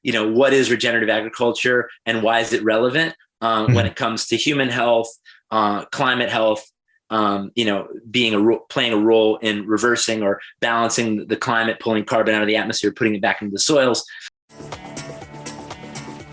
what is regenerative agriculture and why is it relevant when it comes to human health, climate health, playing a role in reversing or balancing the climate, pulling carbon out of the atmosphere, putting it back into the soils.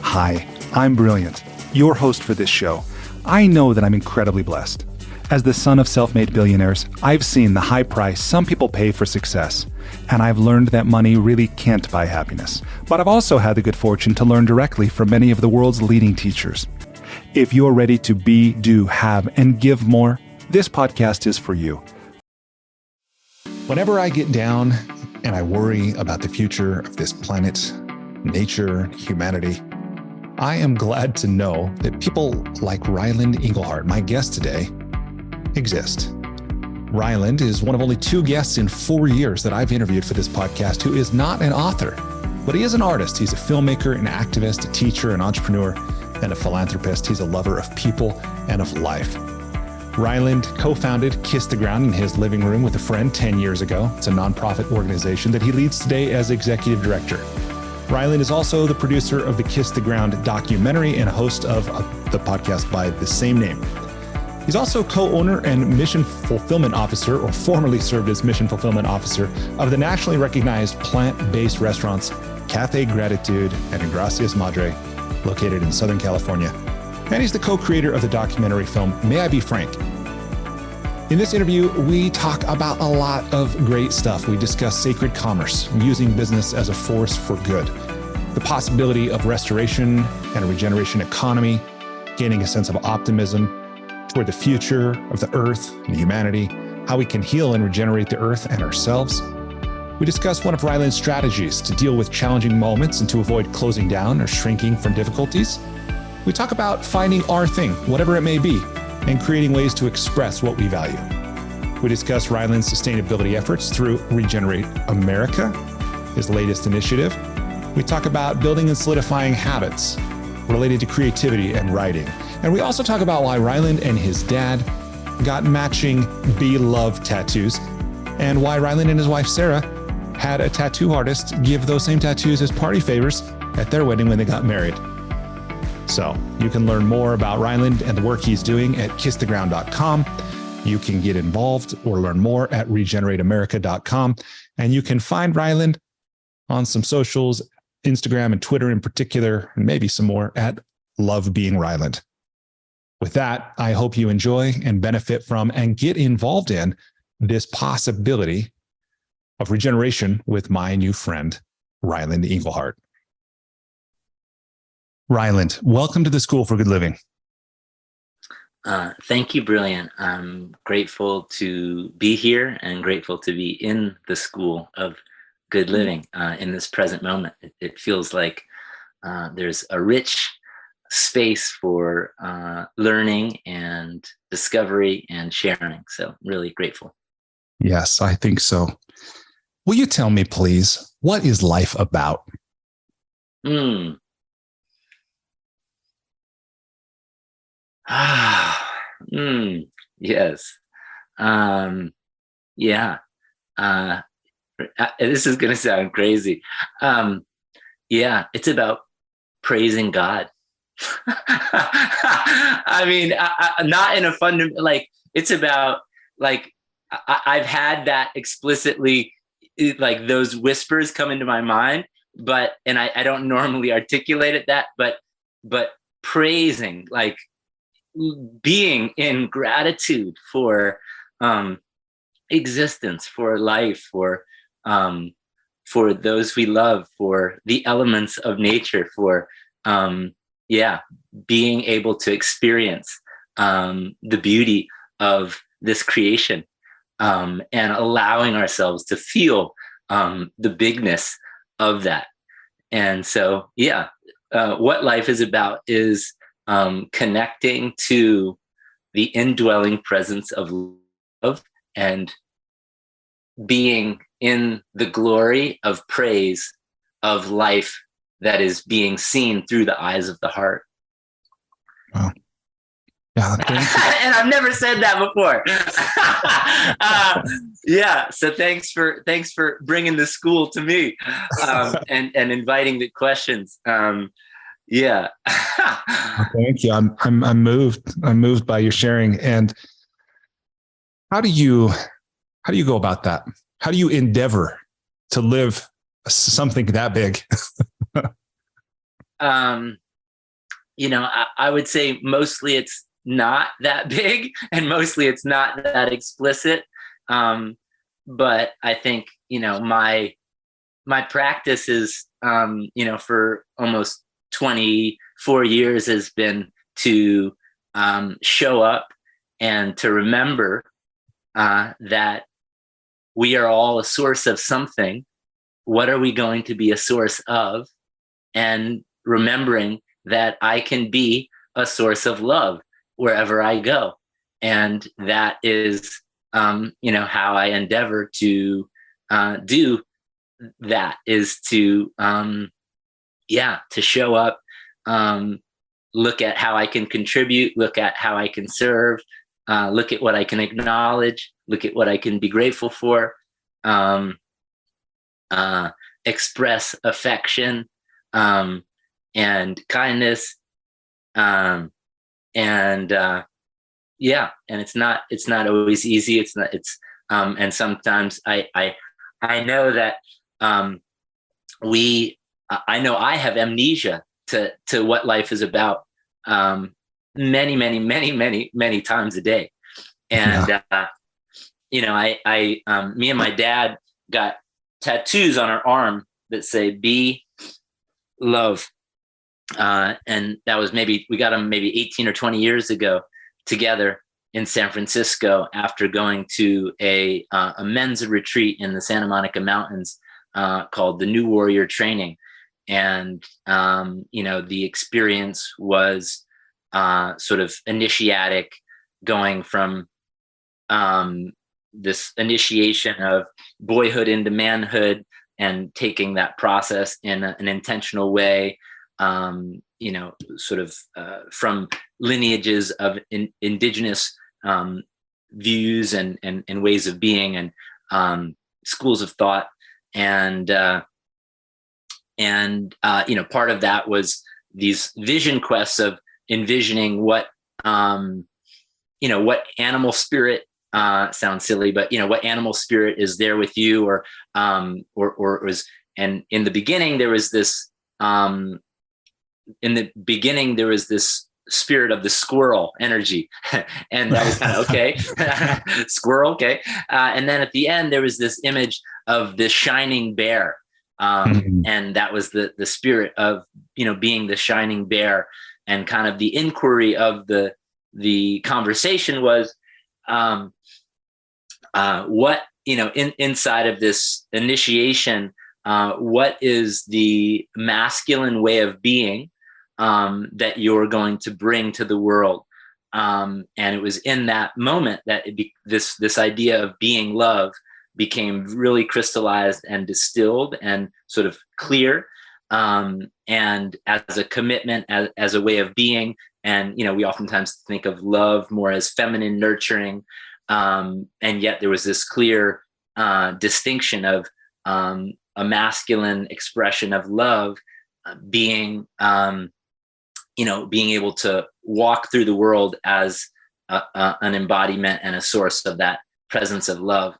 Hi, I'm Brilliant, your host for this show. I know that I'm incredibly blessed. As the son of self-made billionaires, I've seen the high price some people pay for success, and I've learned that money really can't buy happiness. But I've also had the good fortune to learn directly from many of the world's leading teachers. If you're ready to be, do, have, and give more, this podcast is for you. Whenever I get down and I worry about the future of this planet, nature, humanity, I am glad to know that people like Ryland Engelhart, my guest today, exist. Ryland is one of only 2 guests in 4 years that I've interviewed for this podcast who is not an author, but he is an artist. He's a filmmaker, an activist, a teacher, an entrepreneur, and a philanthropist. He's a lover of people and of life. Ryland co-founded Kiss the Ground in his living room with a friend 10 years ago. It's a nonprofit organization that he leads today as executive director. Ryland is also the producer of the Kiss the Ground documentary and a host of the podcast by the same name. He's also co-owner and mission fulfillment officer, or formerly served as mission fulfillment officer, of the nationally recognized plant-based restaurants Café, Gratitude, and Gracias, Madre, located in Southern California. And he's the co-creator of the documentary film, May I Be Frank? In this interview, we talk about a lot of great stuff. We discuss sacred commerce, using business as a force for good, the possibility of restoration and a regeneration economy, gaining a sense of optimism toward the future of the earth and humanity, how we can heal and regenerate the earth and ourselves. We discuss one of Ryland's strategies to deal with challenging moments and to avoid closing down or shrinking from difficulties. We talk about finding our thing, whatever it may be, and creating ways to express what we value. We discuss Ryland's sustainability efforts through Regenerate America, his latest initiative. We talk about building and solidifying habits related to creativity and writing. And we also talk about why Ryland and his dad got matching Be Love tattoos, and why Ryland and his wife Sarah had a tattoo artist give those same tattoos as party favors at their wedding when they got married. So you can learn more about Ryland and the work he's doing at kisstheground.com. You can get involved or learn more at regenerateamerica.com. And you can find Ryland on some socials, Instagram and Twitter in particular, and maybe some more at Love Being Ryland. With that, I hope you enjoy and benefit from and get involved in this possibility of regeneration with my new friend, Ryland Engelhart. Ryland, welcome to the School for Good Living. Thank you, Brilliant. I'm grateful to be here and grateful to be in the School of Good Living in this present moment. It feels like there's a rich space for learning and discovery and sharing. So really grateful. Yes, I think so. Will you tell me, please, what is life about? Yes. Yeah. This is going to sound crazy. Yeah, it's about praising God. I mean, not in a fundamental, like, it's about, like, I've had that explicitly, like, those whispers come into my mind, and I don't normally articulate it but praising, like, being in gratitude for existence, for life, for those we love, for the elements of nature, for being able to experience the beauty of this creation, and allowing ourselves to feel the bigness of that. And so, what life is about is connecting to the indwelling presence of love and being in the glory of praise of life that is being seen through the eyes of the heart. Wow. Yeah, thank you. And I've never said that before. Yeah. So thanks for bringing the school to me, and inviting the questions. Yeah. Thank you. I'm moved. I'm moved by your sharing. And how do you go about that? How do you endeavor to live something that big? I would say mostly it's not that big, and mostly it's not that explicit. But I think, my practice is, for almost 24 years has been to show up and to remember that we are all a source of something. What are we going to be a source of? And remembering that I can be a source of love wherever I go. And that is, how I endeavor to do that, is to, to show up, look at how I can contribute, look at how I can serve, look at what I can acknowledge, look at what I can be grateful for, express affection, and kindness, and it's not always easy. And sometimes I know that I know I have amnesia to what life is about, many times a day. And me and my dad got tattoos on our arm that say "Be Love," and that was we got them maybe 18 or 20 years ago together in San Francisco after going to a men's retreat in the Santa Monica Mountains called the New Warrior Training. And, the experience was sort of initiatic, going from this initiation of boyhood into manhood and taking that process in an intentional way, sort of from lineages of indigenous views and ways of being, and schools of thought. And part of that was these vision quests of envisioning what animal spirit, sounds silly, but what animal spirit is there with you, or was. And in the beginning there was this spirit of the squirrel energy, and that was kind of okay. Squirrel, okay. And then at the end there was this image of the shining bear, and that was the spirit of being the shining bear. And kind of the inquiry of the conversation was, what inside of this initiation, what is the masculine way of being that you're going to bring to the world? And it was in that moment that this idea of being love became really crystallized and distilled and sort of clear, and as a commitment, as a way of being. And we oftentimes think of love more as feminine, nurturing, and yet there was this clear distinction of a masculine expression of love, being being able to walk through the world as an embodiment and a source of that presence of love.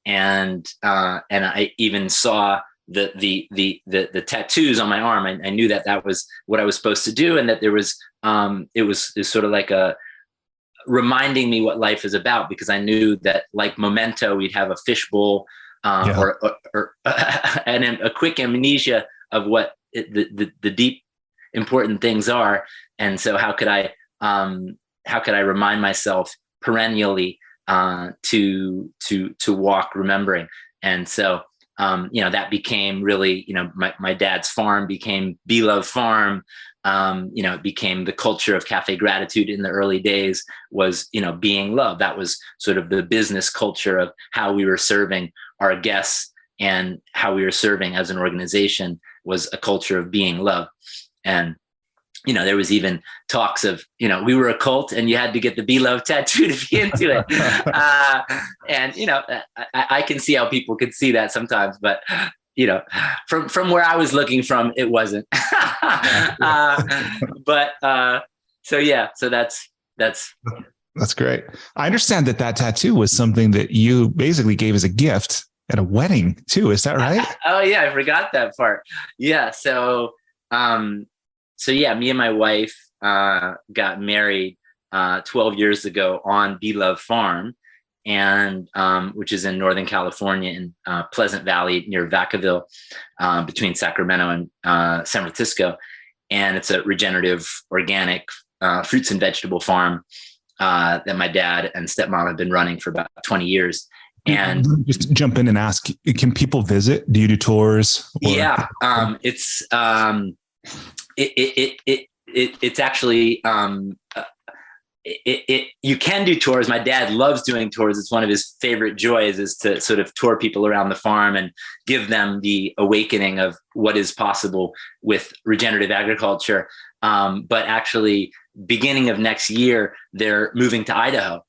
And I even saw the tattoos on my arm. I knew that was what I was supposed to do, and that there was it was sort of like a reminding me what life is about, because I knew that, like Memento, we'd have a fishbowl, or and a quick amnesia of what the deep important things are. And so how could I remind myself perennially to walk remembering? And so that became really, my dad's farm became Be Love Farm. It became the culture of Café Gratitude in the early days was, being love. That was sort of the business culture of how we were serving our guests, and how we were serving as an organization was a culture of being love. And there was even talks of, we were a cult and you had to get the Be Love tattoo to be into it. And, I can see how people could see that sometimes, but, from where I was looking from, it wasn't. So that's great. I understand that tattoo was something that you basically gave as a gift at a wedding too. Is that right? Oh yeah. I forgot that part. Yeah. So me and my wife got married 12 years ago on Be Love Farm, and which is in Northern California in Pleasant Valley near Vacaville, between Sacramento and San Francisco. And it's a regenerative, organic fruits and vegetable farm that my dad and stepmom have been running for about 20 years. And just jump in and ask, can people visit? Do you do tours? Yeah, it's actually you can do tours. My dad loves doing tours. It's one of his favorite joys, is to sort of tour people around the farm and give them the awakening of what is possible with regenerative agriculture. But actually, beginning of next year, they're moving to Idaho.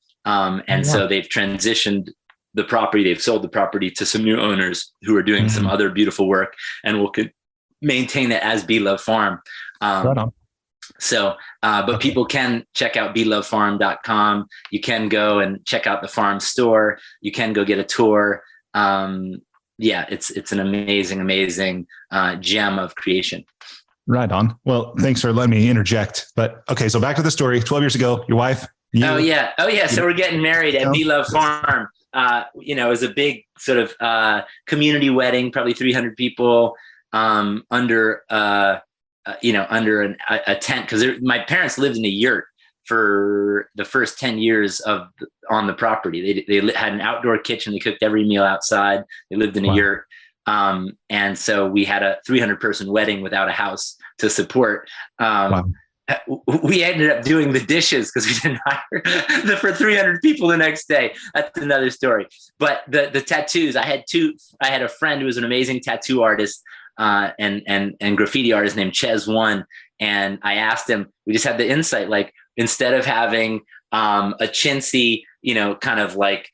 So they've transitioned the property. They've sold the property to some new owners who are doing some other beautiful work, and will maintain it as Be Love Farm. Right on. But people can check out belovefarm.com. You can go and check out the farm store. You can go get a tour. It's an amazing gem of creation. Right on. Well, thanks for letting me interject. But okay, so back to the story. 12 years ago, your wife. Oh yeah. So we're getting married at Be Love Farm. It was a big sort of community wedding, probably 300 people under a tent, because my parents lived in a yurt for the first 10 years on the property. They had an outdoor kitchen. They cooked every meal outside. They lived in a yurt. And so we had a 300 person wedding without a house to support. We ended up doing the dishes because we didn't hire for 300 people the next day. That's another story. But the tattoos, I had a friend who was an amazing tattoo artist, and graffiti artist named Ches One. And I asked him, we just had the insight, like, instead of having a chintzy, kind of like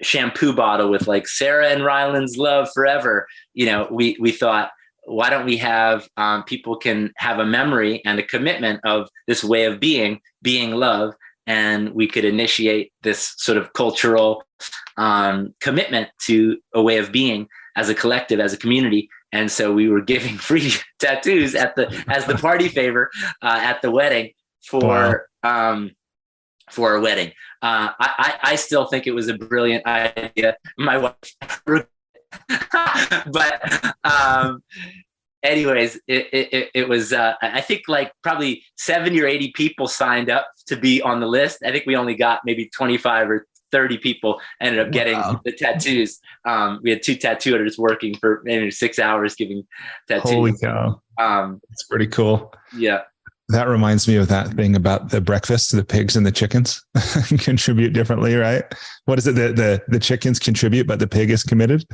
shampoo bottle with like Sarah and Ryland's love forever, we thought, why don't we have people can have a memory and a commitment of this way of being love, and we could initiate this sort of cultural commitment to a way of being as a collective, as a community. And so we were giving free tattoos as the party favor at the wedding for a wedding. I still think it was a brilliant idea. My wife, but anyways, it was. I think like probably 70 or 80 people signed up to be on the list. I think we only got maybe 25 or 30 people ended up getting the tattoos. We had 2 tattoo artists working for maybe 6 hours giving tattoos. Holy cow. It's pretty cool. Yeah. That reminds me of that thing about the breakfast, the pigs and the chickens contribute differently, right? What is it? The chickens contribute, but the pig is committed?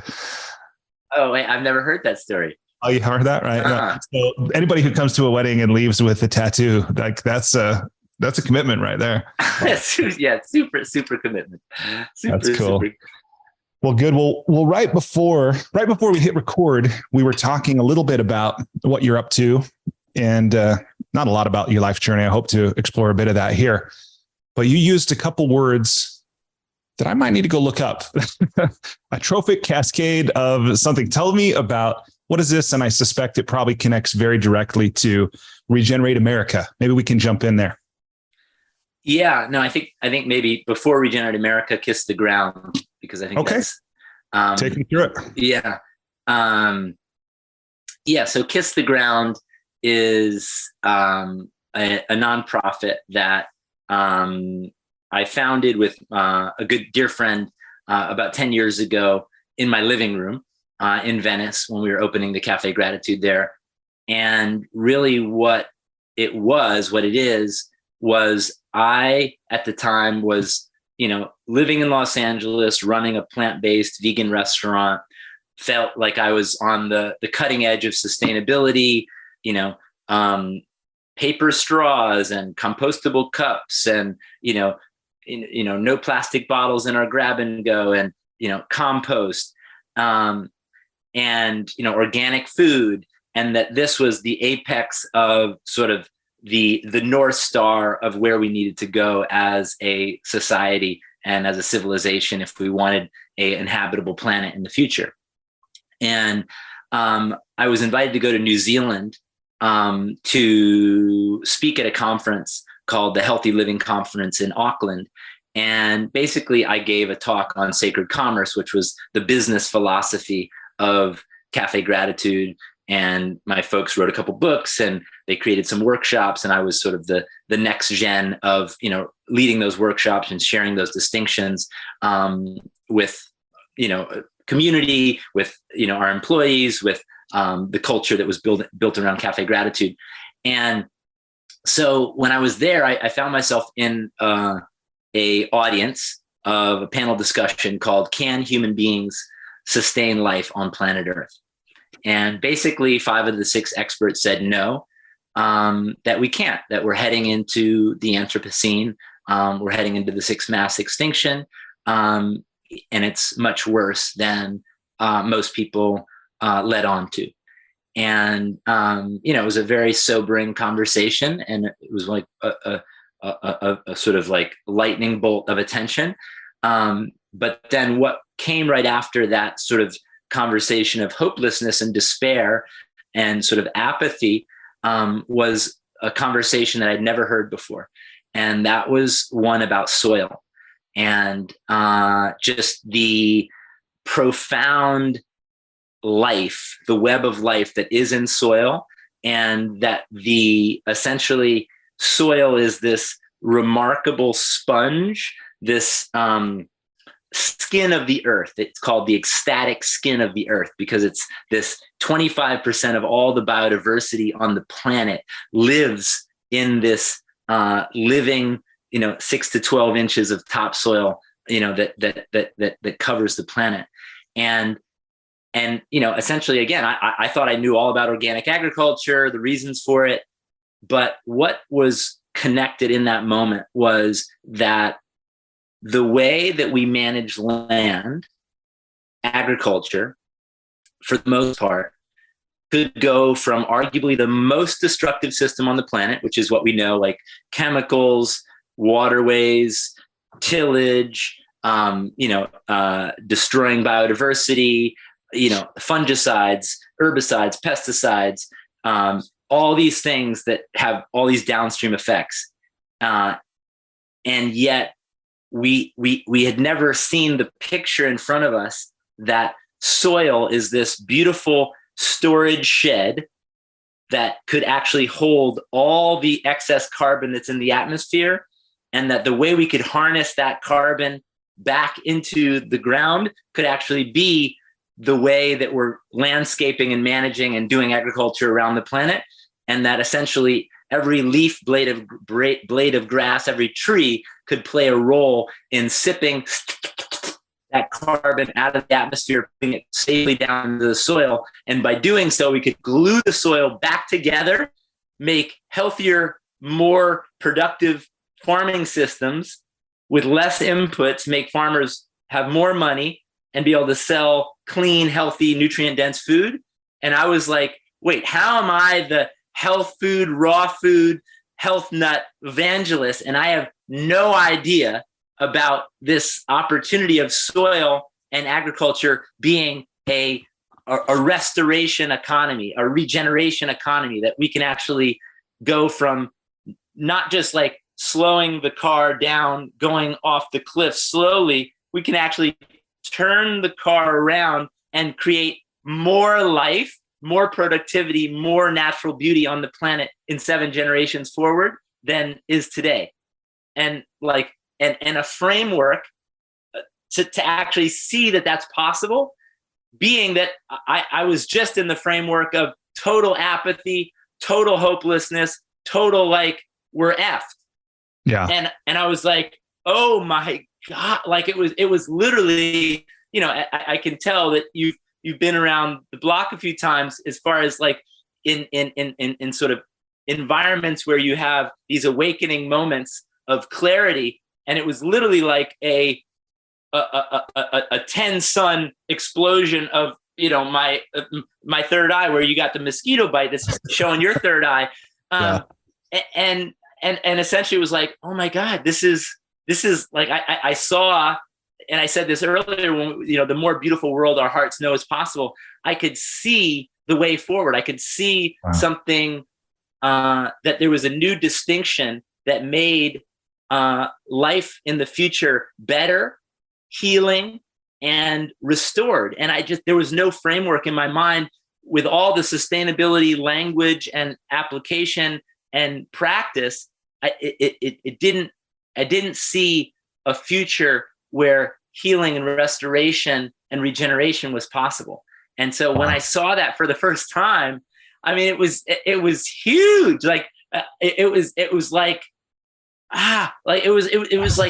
Oh, wait, I've never heard that story. Oh, you heard that? Right. Uh-huh. So anybody who comes to a wedding and leaves with a tattoo, like that's a commitment right there. Yeah, super commitment. That's cool. Well, good. Well, right before we hit record, we were talking a little bit about what you're up to, and not a lot about your life journey. I hope to explore a bit of that here. But you used a couple words that I might need to go look up. A trophic cascade of something. Tell me about what is this? And I suspect it probably connects very directly to Regenerate America. Maybe we can jump in there. Yeah, no, I think maybe before Regenerate America, Kiss the Ground, because I think that's take me through it. Yeah. So Kiss the Ground is a nonprofit that I founded with a good dear friend about 10 years ago in my living room in Venice when we were opening the Café Gratitude there. And really what it is, was I, at the time, was, living in Los Angeles, running a plant-based vegan restaurant, felt like I was on the cutting edge of sustainability, paper straws and compostable cups and, no plastic bottles in our grab and go and, compost, and, organic food. And that this was the apex of sort of the North Star of where we needed to go as a society and as a civilization if we wanted an habitable planet in the future. And I was invited to go to New Zealand to speak at a conference called the Healthy Living Conference in Auckland. And basically, I gave a talk on sacred commerce, which was the business philosophy of Café Gratitude. And my folks wrote a couple books and they created some workshops. And I was sort of the next gen of, leading those workshops and sharing those distinctions with, community, with, our employees, with the culture that was built around Café Gratitude. And so when I was there, I found myself in a audience of a panel discussion called "Can Human Beings Sustain Life on Planet Earth?" And basically 5 of the 6 experts said no, that we can't, that we're heading into the Anthropocene, we're heading into the 6th mass extinction, and it's much worse than most people led on to. And, it was a very sobering conversation, and it was like a sort of like lightning bolt of attention. But then what came right after that sort of conversation of hopelessness and despair and sort of apathy was a conversation that I'd never heard before. And that was one about soil and just the profound life, the web of life that is in soil, and that essentially soil is this remarkable sponge, this skin of the earth. It's called the ecstatic skin of the earth because it's this 25% of all the biodiversity on the planet lives in this living, 6 to 12 inches of topsoil, that covers the planet. And essentially, again, I thought I knew all about organic agriculture, the reasons for it, but what was connected in that moment was that the way that we manage land, agriculture, for the most part, could go from arguably the most destructive system on the planet, which is what we know, like chemicals, waterways, tillage, destroying biodiversity, fungicides, herbicides, pesticides, all these things that have all these downstream effects. And yet we had never seen the picture in front of us that soil is this beautiful storage shed that could actually hold all the excess carbon that's in the atmosphere, and that the way we could harness that carbon back into the ground could actually be the way that we're landscaping and managing and doing agriculture around the planet. And that essentially every leaf, blade of grass, every tree could play a role in sipping that carbon out of the atmosphere, putting it safely down into the soil. And by doing so, we could glue the soil back together, make healthier, more productive farming systems with less inputs, make farmers have more money and be able to sell clean, healthy, nutrient-dense food. And I was like, wait, how am I the health food, raw food, health nut evangelist? And I have no idea about this opportunity of soil and agriculture being a restoration economy, a regeneration economy, that we can actually go from not just like slowing the car down, going off the cliff slowly, we can actually turn the car around and create more life, more productivity, more natural beauty on the planet in 7 generations forward than is today. And a framework to actually see that that's possible, being that I was just in the framework of total apathy, total hopelessness, total we're effed. Yeah. And I was like, oh my God, it was literally, I can tell that you've been around the block a few times as far as in sort of environments where you have these awakening moments of clarity. And it was literally like a 10 sun explosion of, my third eye, where you got the mosquito bite that's showing your third eye. And essentially it was like, oh my God, this is like, I saw, and I said this earlier, when, the more beautiful world our hearts know is possible, I could see the way forward. I could see something, that there was a new distinction that made life in the future better, healing, and restored. And there was no framework in my mind with all the sustainability language and application and practice. I didn't see a future where healing and restoration and regeneration was possible. And so when I saw that for the first time, I mean, it was huge. Like it was like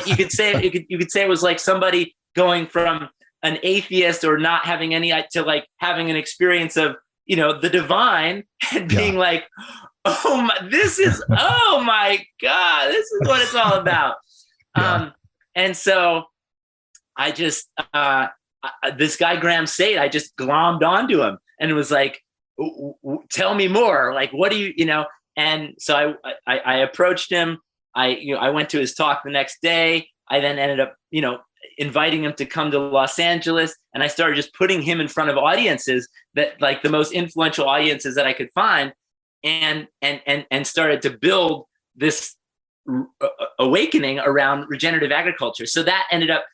you could say it was like somebody going from an atheist or not having any to like having an experience of, the divine, and being like, oh my God, this is what it's all about. And so I just, this guy, Graham Sade, I just glommed onto him and it was like, tell me more. Like, what do you, and so I approached him. I went to his talk the next day. I then ended up, inviting him to come to Los Angeles. And I started just putting him in front of audiences that, like, the most influential audiences that I could find, and started to build this awakening around regenerative agriculture. So that ended up,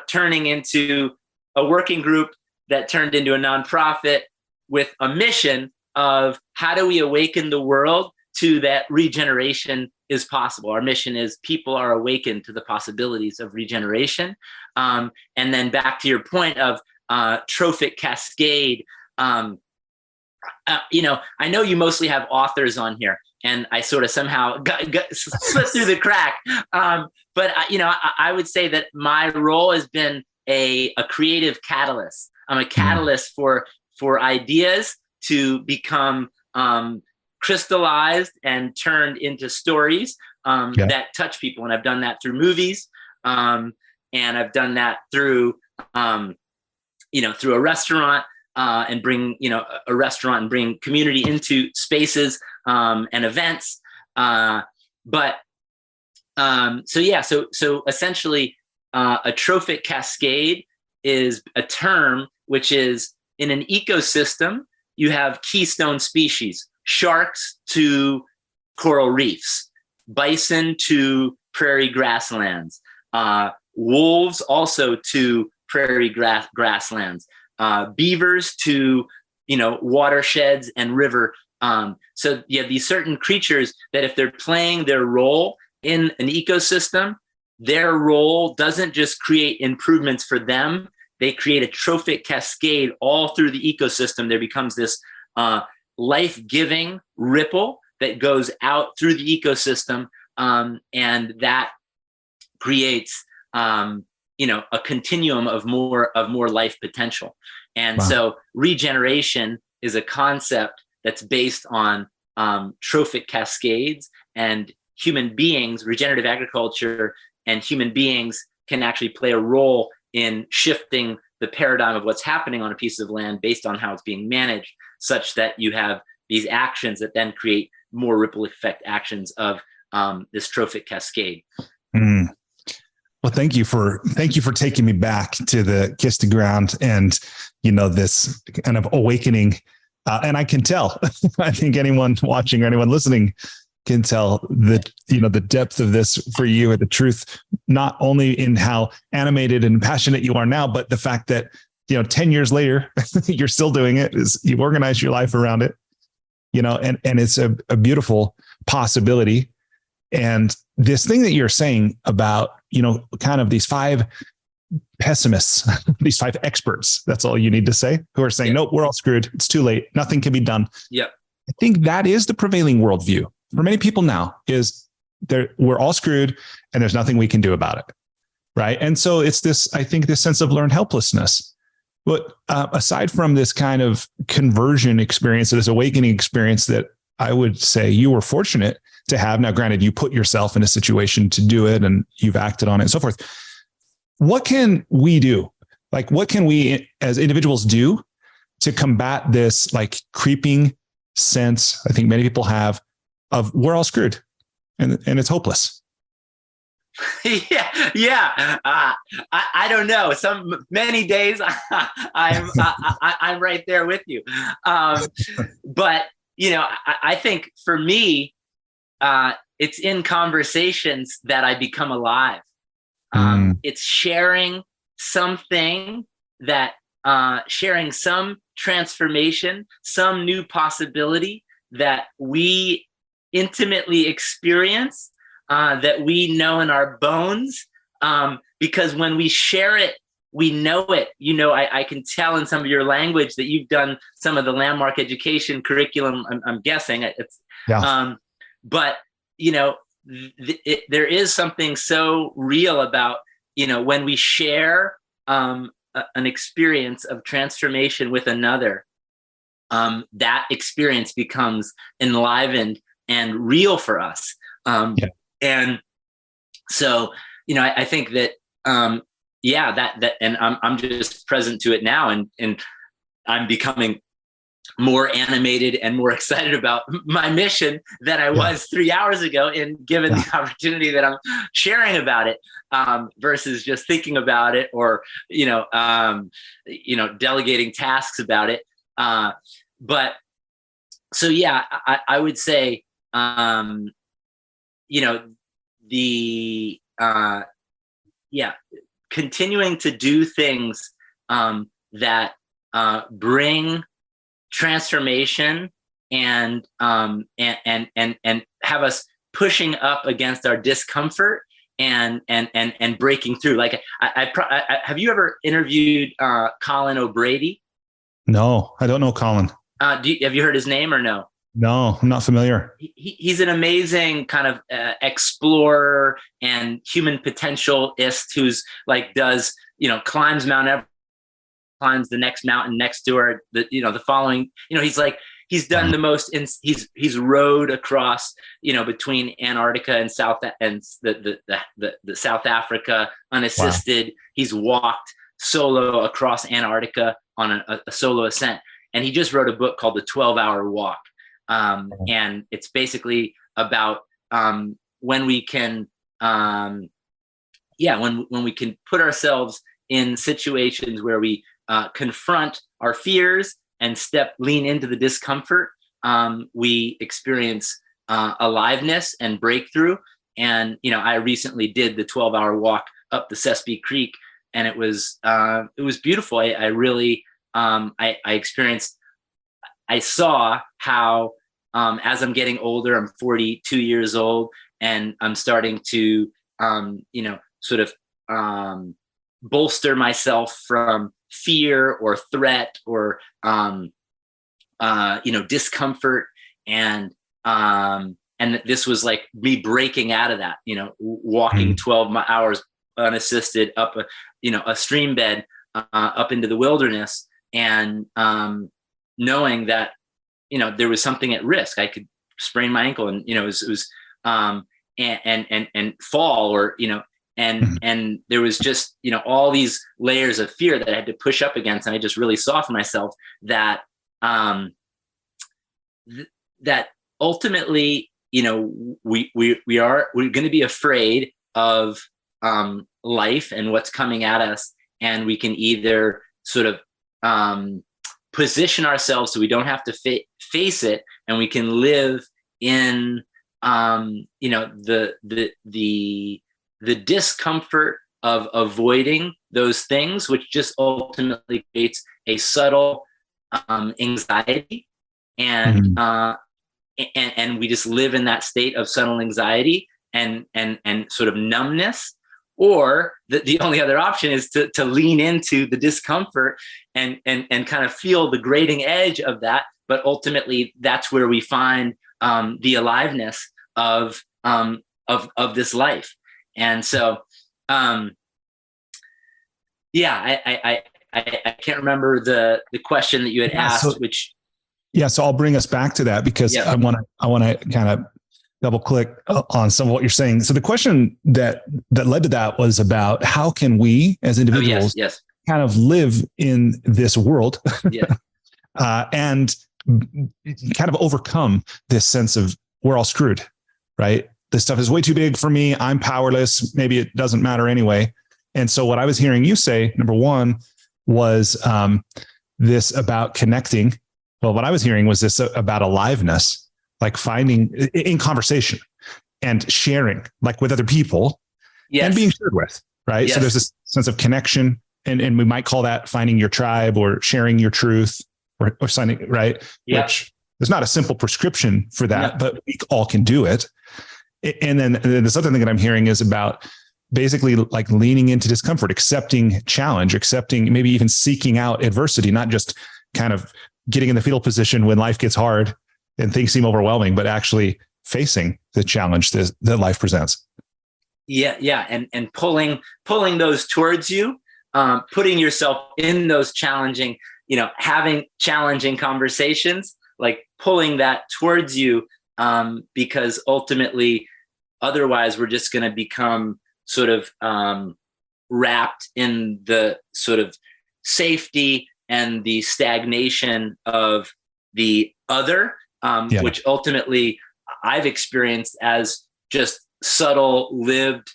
turning into a working group that turned into a nonprofit with a mission of how do we awaken the world to that regeneration is possible. Our mission is people are awakened to the possibilities of regeneration. And then back to your point of trophic cascade, I know you mostly have authors on here, and I sort of somehow slipped through the crack. But I would say that my role has been a creative catalyst. I'm a catalyst for ideas to become crystallized and turned into stories that touch people. And I've done that through movies. And I've done that through, through a restaurant, and bring, a restaurant and bring community into spaces and events. So essentially, a trophic cascade is a term which is, in an ecosystem, you have keystone species, sharks to coral reefs, bison to prairie grasslands, wolves also to prairie grasslands, beavers to, watersheds and river. So you have these certain creatures that, if they're playing their role in an ecosystem, their role doesn't just create improvements for them. They create a trophic cascade all through the ecosystem. There becomes this life-giving ripple that goes out through the ecosystem, and that creates a continuum of more life potential. And so regeneration is a concept that's based on trophic cascades, and human beings, regenerative agriculture and human beings can actually play a role in shifting the paradigm of what's happening on a piece of land based on how it's being managed, such that you have these actions that then create more ripple effect actions of this trophic cascade. Well, thank you for taking me back to the kiss the ground and, this kind of awakening. And I can tell, I think anyone watching or anyone listening can tell that, the depth of this for you, and the truth, not only in how animated and passionate you are now, but the fact that, 10 years later, you're still doing it, is you organize your life around it, and it's a beautiful possibility. And this thing that you're saying about, kind of these 5 pessimists, these 5 experts, that's all you need to say, who are saying, nope, we're all screwed. It's too late. Nothing can be done. Yep. I think that is the prevailing worldview for many people now, is we're all screwed and there's nothing we can do about it. Right. And so it's this sense of learned helplessness. But aside from this kind of conversion experience, or this awakening experience that I would say you were fortunate to have. Now, granted, you put yourself in a situation to do it and you've acted on it and so forth. What can we do? Like, what can we as individuals do to combat this like creeping sense I think many people have of we're all screwed and it's hopeless? Yeah. I don't know. Many days I'm right there with you. But I think for me, it's in conversations that I become alive. It's sharing something that sharing some transformation, some new possibility that we intimately experience, that we know in our bones, because when we share it, we know it. I can tell in some of your language that you've done some of the landmark education curriculum. I'm guessing it's, yeah. But there is something so real about when we share an experience of transformation with another, that experience becomes enlivened and real for us. And so, I think that, that, and I'm just present to it now, and I'm becoming more animated and more excited about my mission than I was 3 hours ago, and given the opportunity that I'm sharing about it, versus just thinking about it or, delegating tasks about it. But so, I would say, continuing to do things that bring transformation and have us pushing up against our discomfort and breaking through. Like I have you ever interviewed Colin O'Brady? No, I don't know Colin. Have you heard his name or no? No, I'm not familiar. He's an amazing kind of explorer and human potentialist who's like climbs Mount Everest, climbs the next mountain next to her. The following, he's done the most. He's rowed across, between Antarctica and the South Africa unassisted. Wow. He's walked solo across Antarctica on a solo ascent, and he just wrote a book called The 12-Hour Walk. And it's basically about when we can, when we can put ourselves in situations where we confront our fears and lean into the discomfort, we experience aliveness and breakthrough. And I recently did the 12-hour walk up the Sespe Creek, and it was beautiful. I really I experienced. I saw how, as I'm getting older, I'm 42 years old, and I'm starting to, sort of bolster myself from fear or threat or, discomfort. And this was like me breaking out of that, walking 12 hours unassisted up a stream bed, up into the wilderness, and, knowing that, there was something at risk. I could sprain my ankle, and, it was and fall, or, and there was just, all these layers of fear that I had to push up against. And I just really saw for myself that, that ultimately, we're going to be afraid of, life and what's coming at us. And we can either sort of, position ourselves so we don't have to face it, and we can live in the discomfort of avoiding those things, which just ultimately creates a subtle anxiety, and and we just live in that state of subtle anxiety and sort of numbness. Or the only other option is to lean into the discomfort and kind of feel the grating edge of that. But ultimately, that's where we find the aliveness of this life. And so, I can't remember the question that you had asked, which. Yeah. So I'll bring us back to that because Yeah. I want to kind of double click on some of what you're saying. So the question that led to that was about how can we as individuals Yes. kind of live in this world Yeah. and kind of overcome this sense of we're all screwed, right? This stuff is way too big for me. I'm powerless. Maybe it doesn't matter anyway. And so what I was hearing you say, number one, was this about connecting. Well, what I was hearing was this about aliveness, like finding in conversation and sharing, like with other people, and being shared with, right? Yes. So there's this sense of connection, and we might call that finding your tribe or sharing your truth or signing, right? Yeah. Which there's not a simple prescription for that, but we all can do it. And then this other thing that I'm hearing is about basically like leaning into discomfort, accepting challenge, accepting, maybe even seeking out adversity, not just kind of getting in the fetal position when life gets hard and things seem overwhelming, but actually facing the challenge that life presents. Yeah. And pulling those towards you, putting yourself in those challenging, having challenging conversations, like pulling that towards you, because ultimately, otherwise we're just going to become sort of wrapped in the sort of safety and the stagnation of the other, which ultimately I've experienced as just subtle lived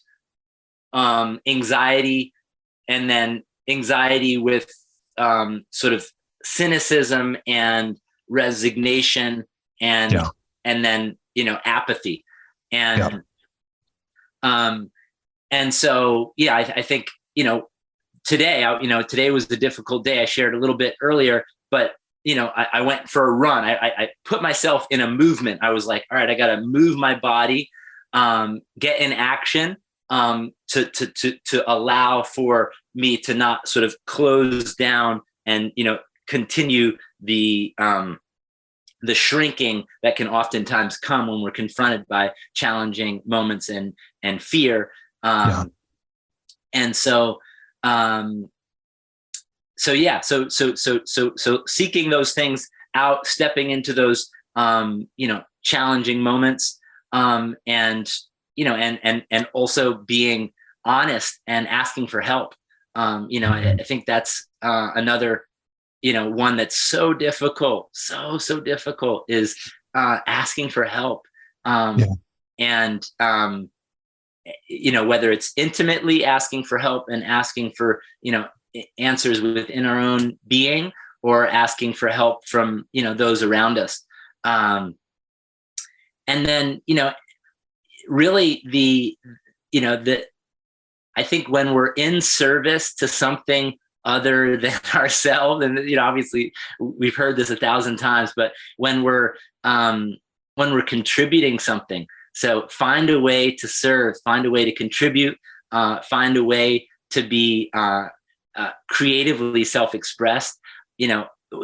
anxiety, and then anxiety with sort of cynicism and resignation and then apathy and so I think today was the difficult day. I shared a little bit earlier, but I went for a run. I put myself in a movement. I was like, all right, I got to move my body, get in action, to allow for me to not sort of close down and continue the shrinking that can oftentimes come when we're confronted by challenging moments and fear. And so seeking those things out, stepping into those challenging moments, and also being honest and asking for help. I think that's another one that's so difficult, so difficult is asking for help. And whether it's intimately asking for help and asking for answers within our own being, or asking for help from those around us, and then really I think when we're in service to something other than ourselves, and obviously we've heard this 1,000 times, but when we're contributing something, so find a way to serve, find a way to contribute, find a way to be creatively self-expressed.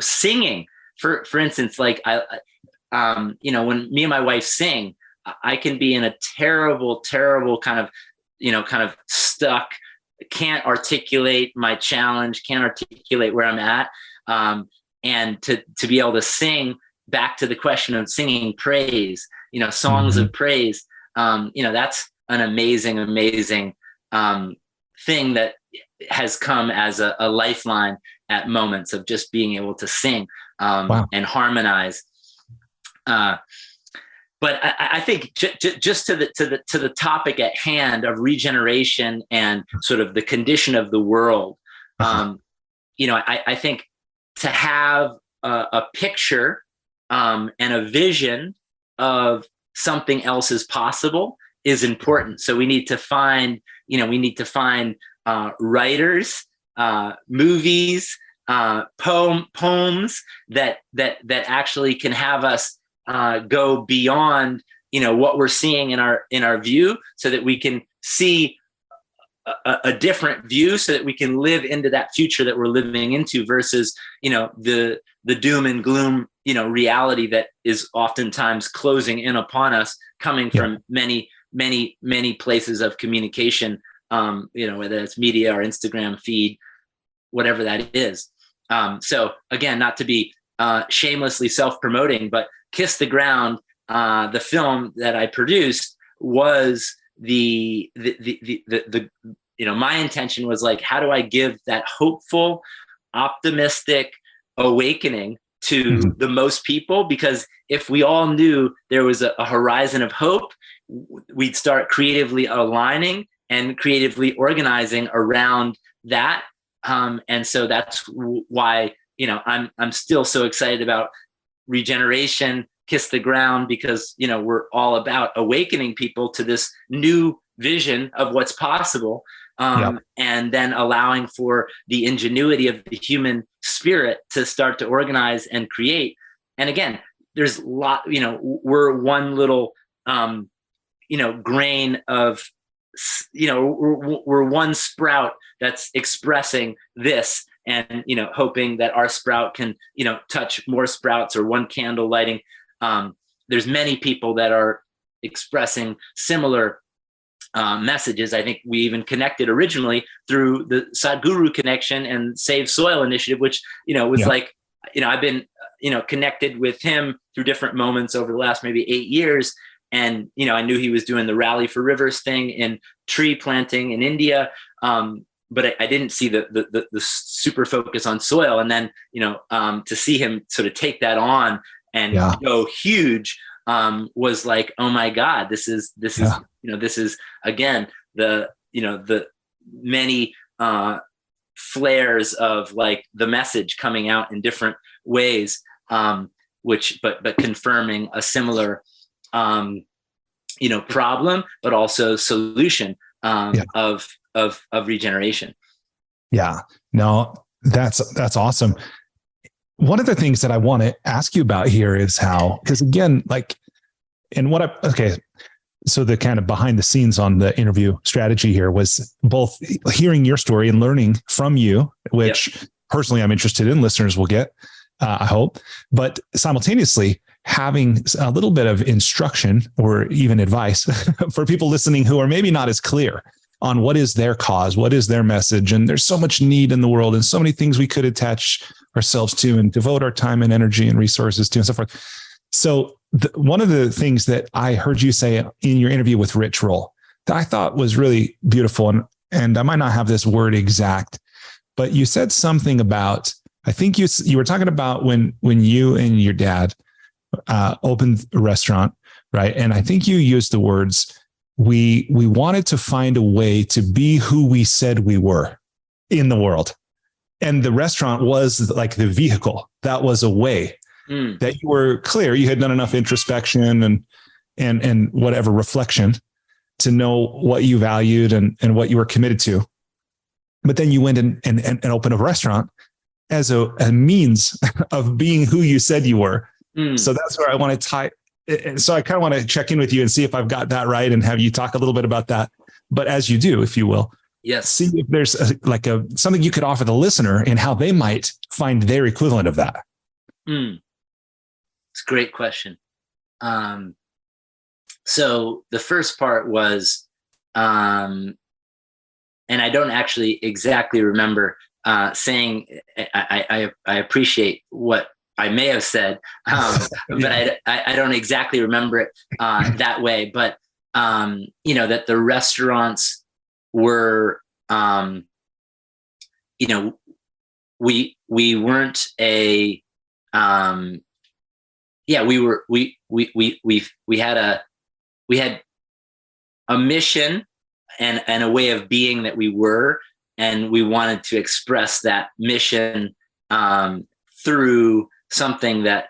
Singing, for instance, like when me and my wife sing, I can be in a terrible kind of stuck, can't articulate my challenge, can't articulate where I'm at, and to be able to sing back to the question of singing praise, songs of praise, that's an amazing thing that has come as a lifeline at moments of just being able to sing and harmonize. But I think just to the topic at hand of regeneration and sort of the condition of the world, I think to have a picture and a vision of something else is possible is important. So we need to find writers, movies, poems that actually can have us go beyond what we're seeing in our view, so that we can see a different view, so that we can live into that future that we're living into, versus the doom and gloom reality that is oftentimes closing in upon us, coming from many places of communication, whether it's media or Instagram feed, whatever that is. So again, not to be shamelessly self-promoting, but Kiss the Ground, the film that I produced, was the my intention was like, how do I give that hopeful, optimistic awakening to the most people? Because if we all knew there was a horizon of hope, we'd start creatively aligning and creatively organizing around that. And so that's why, I'm still so excited about regeneration, Kiss the Ground, because, we're all about awakening people to this new vision of what's possible. And then allowing for the ingenuity of the human spirit to start to organize and create. And again, there's we're one little, grain of, we're one sprout that's expressing this, and, hoping that our sprout can, touch more sprouts, or one candle lighting. There's many people that are expressing similar messages. I think we even connected originally through the Sadhguru connection and Save Soil initiative, which, was like, I've been, connected with him through different moments over the last maybe 8 years. And, I knew he was doing the Rally for Rivers thing in tree planting in India. But I didn't see the super focus on soil. And then, to see him sort of take that on and go huge, was like, oh my God, this is again, the many flares of like the message coming out in different ways, but confirming a similar, problem, but also solution, of regeneration. Yeah, no, that's awesome. One of the things that I want to ask you about here is how, because again, so the kind of behind the scenes on the interview strategy here was both hearing your story and learning from you, which personally I'm interested in, listeners will get, I hope, but simultaneously having a little bit of instruction or even advice for people listening who are maybe not as clear on what is their cause, what is their message. And there's so much need in the world and so many things we could attach ourselves to and devote our time and energy and resources to and so forth. So one of the things that I heard you say in your interview with Rich Roll that I thought was really beautiful, and I might not have this word exact, but you said something about, I think you were talking about when you and your dad opened a restaurant, right? And I think you used the words, we wanted to find a way to be who we said we were in the world. And the restaurant was like the vehicle. That was a way that you were clear. You had done enough introspection and whatever reflection to know what you valued and what you were committed to. But then you went and opened a restaurant as a means of being who you said you were. So that's where I want to tie. So I kind of want to check in with you and see if I've got that right and have you talk a little bit about that. But as you do, if you will, see if there's something you could offer the listener and how they might find their equivalent of that. It's a great question. So the first part was, and I don't actually exactly remember saying, I appreciate what I may have said, but I don't exactly remember it that way. But that the restaurants were, we weren't a, we had a mission and a way of being that we were, and we wanted to express that mission through something that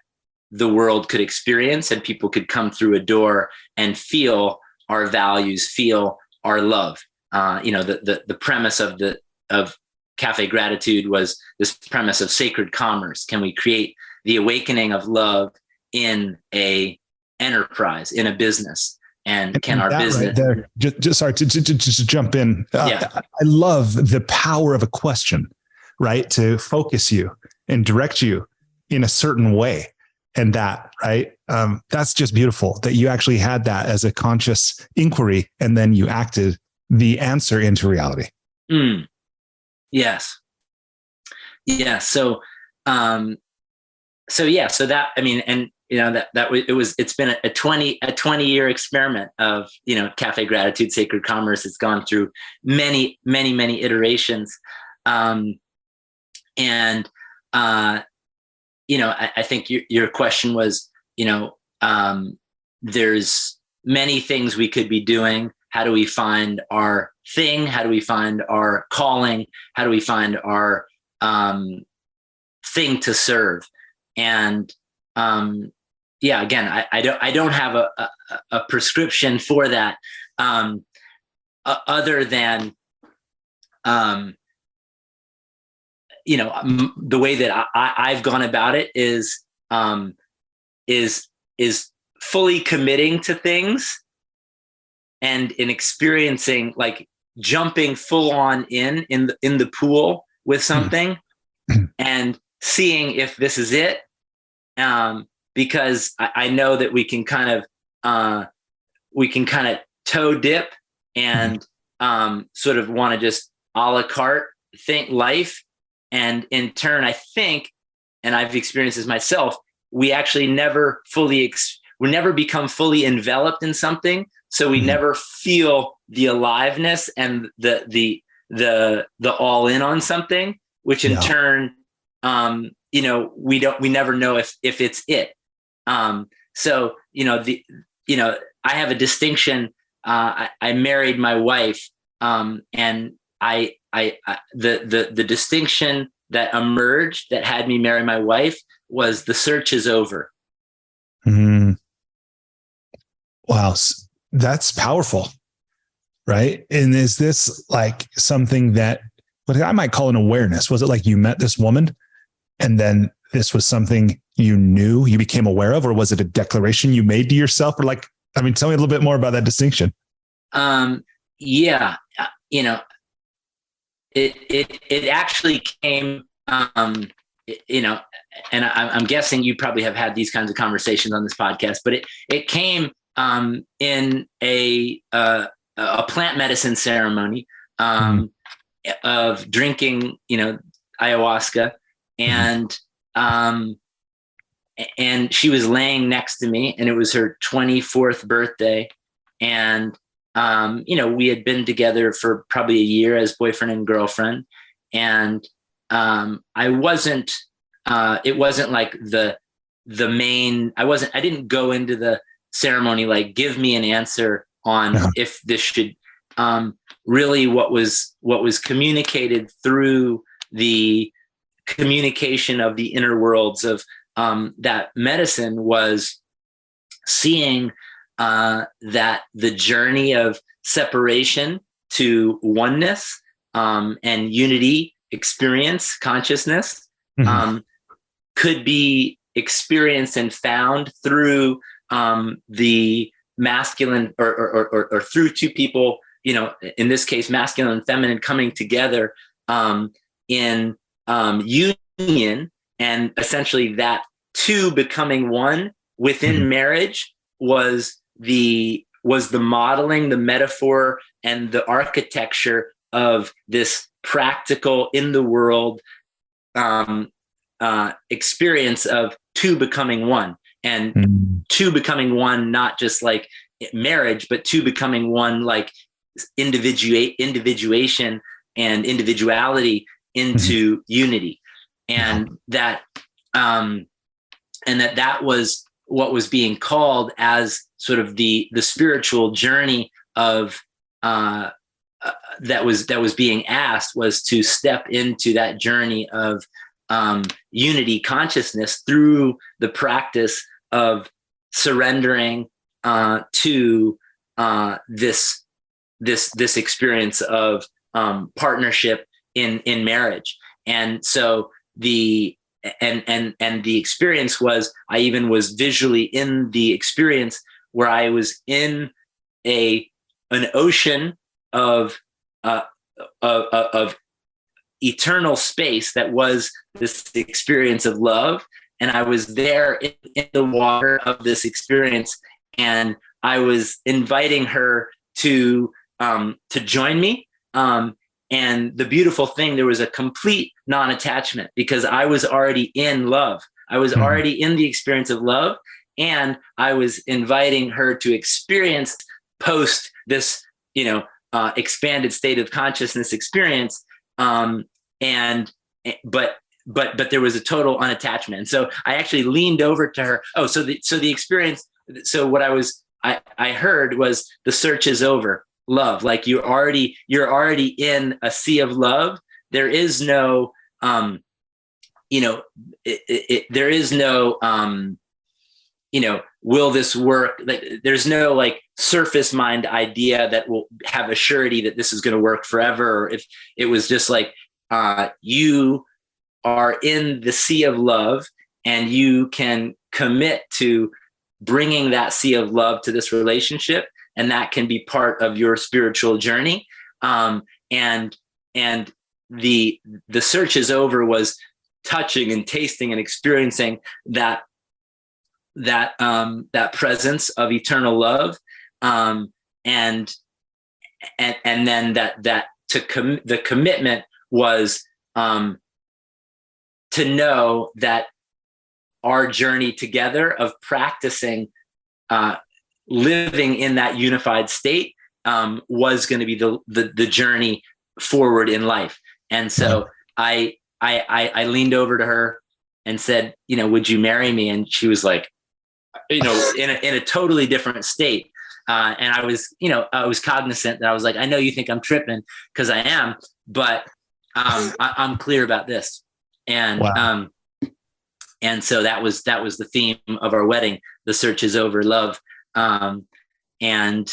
the world could experience, and people could come through a door and feel our values, feel our love. The premise of Café Gratitude was this premise of sacred commerce. Can we create the awakening of love in a enterprise, in a business? And can our business right there, just sorry to jump in. I love the power of a question, right? To focus you and direct you in a certain way. And that, right? That's just beautiful that you actually had that as a conscious inquiry, and then you acted the answer into reality. Yes. Yeah. So, so yeah, so that, I mean, and it's been a 20-year experiment of, Cafe Gratitude, Sacred Commerce. It's gone through many, many, many iterations. And I think your question was, there's many things we could be doing. How do we find our thing? How do we find our calling? How do we find our thing to serve? And again, I don't have a prescription for that, other than the way that I've gone about it is fully committing to things and in experiencing, like jumping full on in the pool with something and seeing if this is it. Because I know that we can kind of toe dip and sort of want to just a la carte think life. And in turn, I think, and I've experienced this myself, we actually never we never become fully enveloped in something. So we never feel the aliveness and the all in on something, which in turn, we never know if it's it. So, I have a distinction. I married my wife, and the distinction that emerged that had me marry my wife was the search is over. Wow. That's powerful. Right. And is this like something that what I might call an awareness? Was it like you met this woman and then this was something you knew, you became aware of, or was it a declaration you made to yourself? Or like, tell me a little bit more about that distinction. It actually came, and I'm guessing you probably have had these kinds of conversations on this podcast, but it came in a plant medicine ceremony of drinking, ayahuasca, and she was laying next to me, and it was her 24th birthday, and we had been together for probably a year as boyfriend and girlfriend. And it wasn't like the main, I didn't go into the ceremony like, give me an answer on if this should, really what was communicated through the communication of the inner worlds of that medicine was seeing that the journey of separation to oneness and unity experience consciousness could be experienced and found through the masculine or through two people, in this case, masculine and feminine coming together in union, and essentially that two becoming one within marriage was the modeling, the metaphor, and the architecture of this practical in the world experience of two becoming one, and two becoming one, not just like marriage, but two becoming one, like individuation and individuality into unity. And that was what was being called as sort of the spiritual journey of that was being asked, was to step into that journey of unity consciousness through the practice of surrendering to this experience of partnership in marriage. And so the experience was, I even was visually in the experience where I was in an ocean of eternal space that was this experience of love, and I was there in the water of this experience, and I was inviting her to join me. And the beautiful thing, there was a complete non-attachment because I was already in love. I was Mhm. already in the experience of love, and I was inviting her to experience post this, expanded state of consciousness experience. And but but there was a total unattachment. And so I actually leaned over to her. Oh, so the experience. So what I heard was, the search is over. Love, like you're already in a sea of love. There is no, there is no, will this work? There's no like surface mind idea that will have a surety that this is going to work forever. Or if it was just like, you are in the sea of love, and you can commit to bringing that sea of love to this relationship, and that can be part of your spiritual journey. And the search is over was touching and tasting and experiencing that presence of eternal love, and then the commitment was to know that our journey together of practicing living in that unified state was going to be the journey forward in life. And so I leaned over to her and said, would you marry me? And she was like, in a totally different state. And I was cognizant that I was like, I know you think I'm tripping, because I am, but I'm clear about this. And Wow. And so that was the theme of our wedding. The search is over, love. And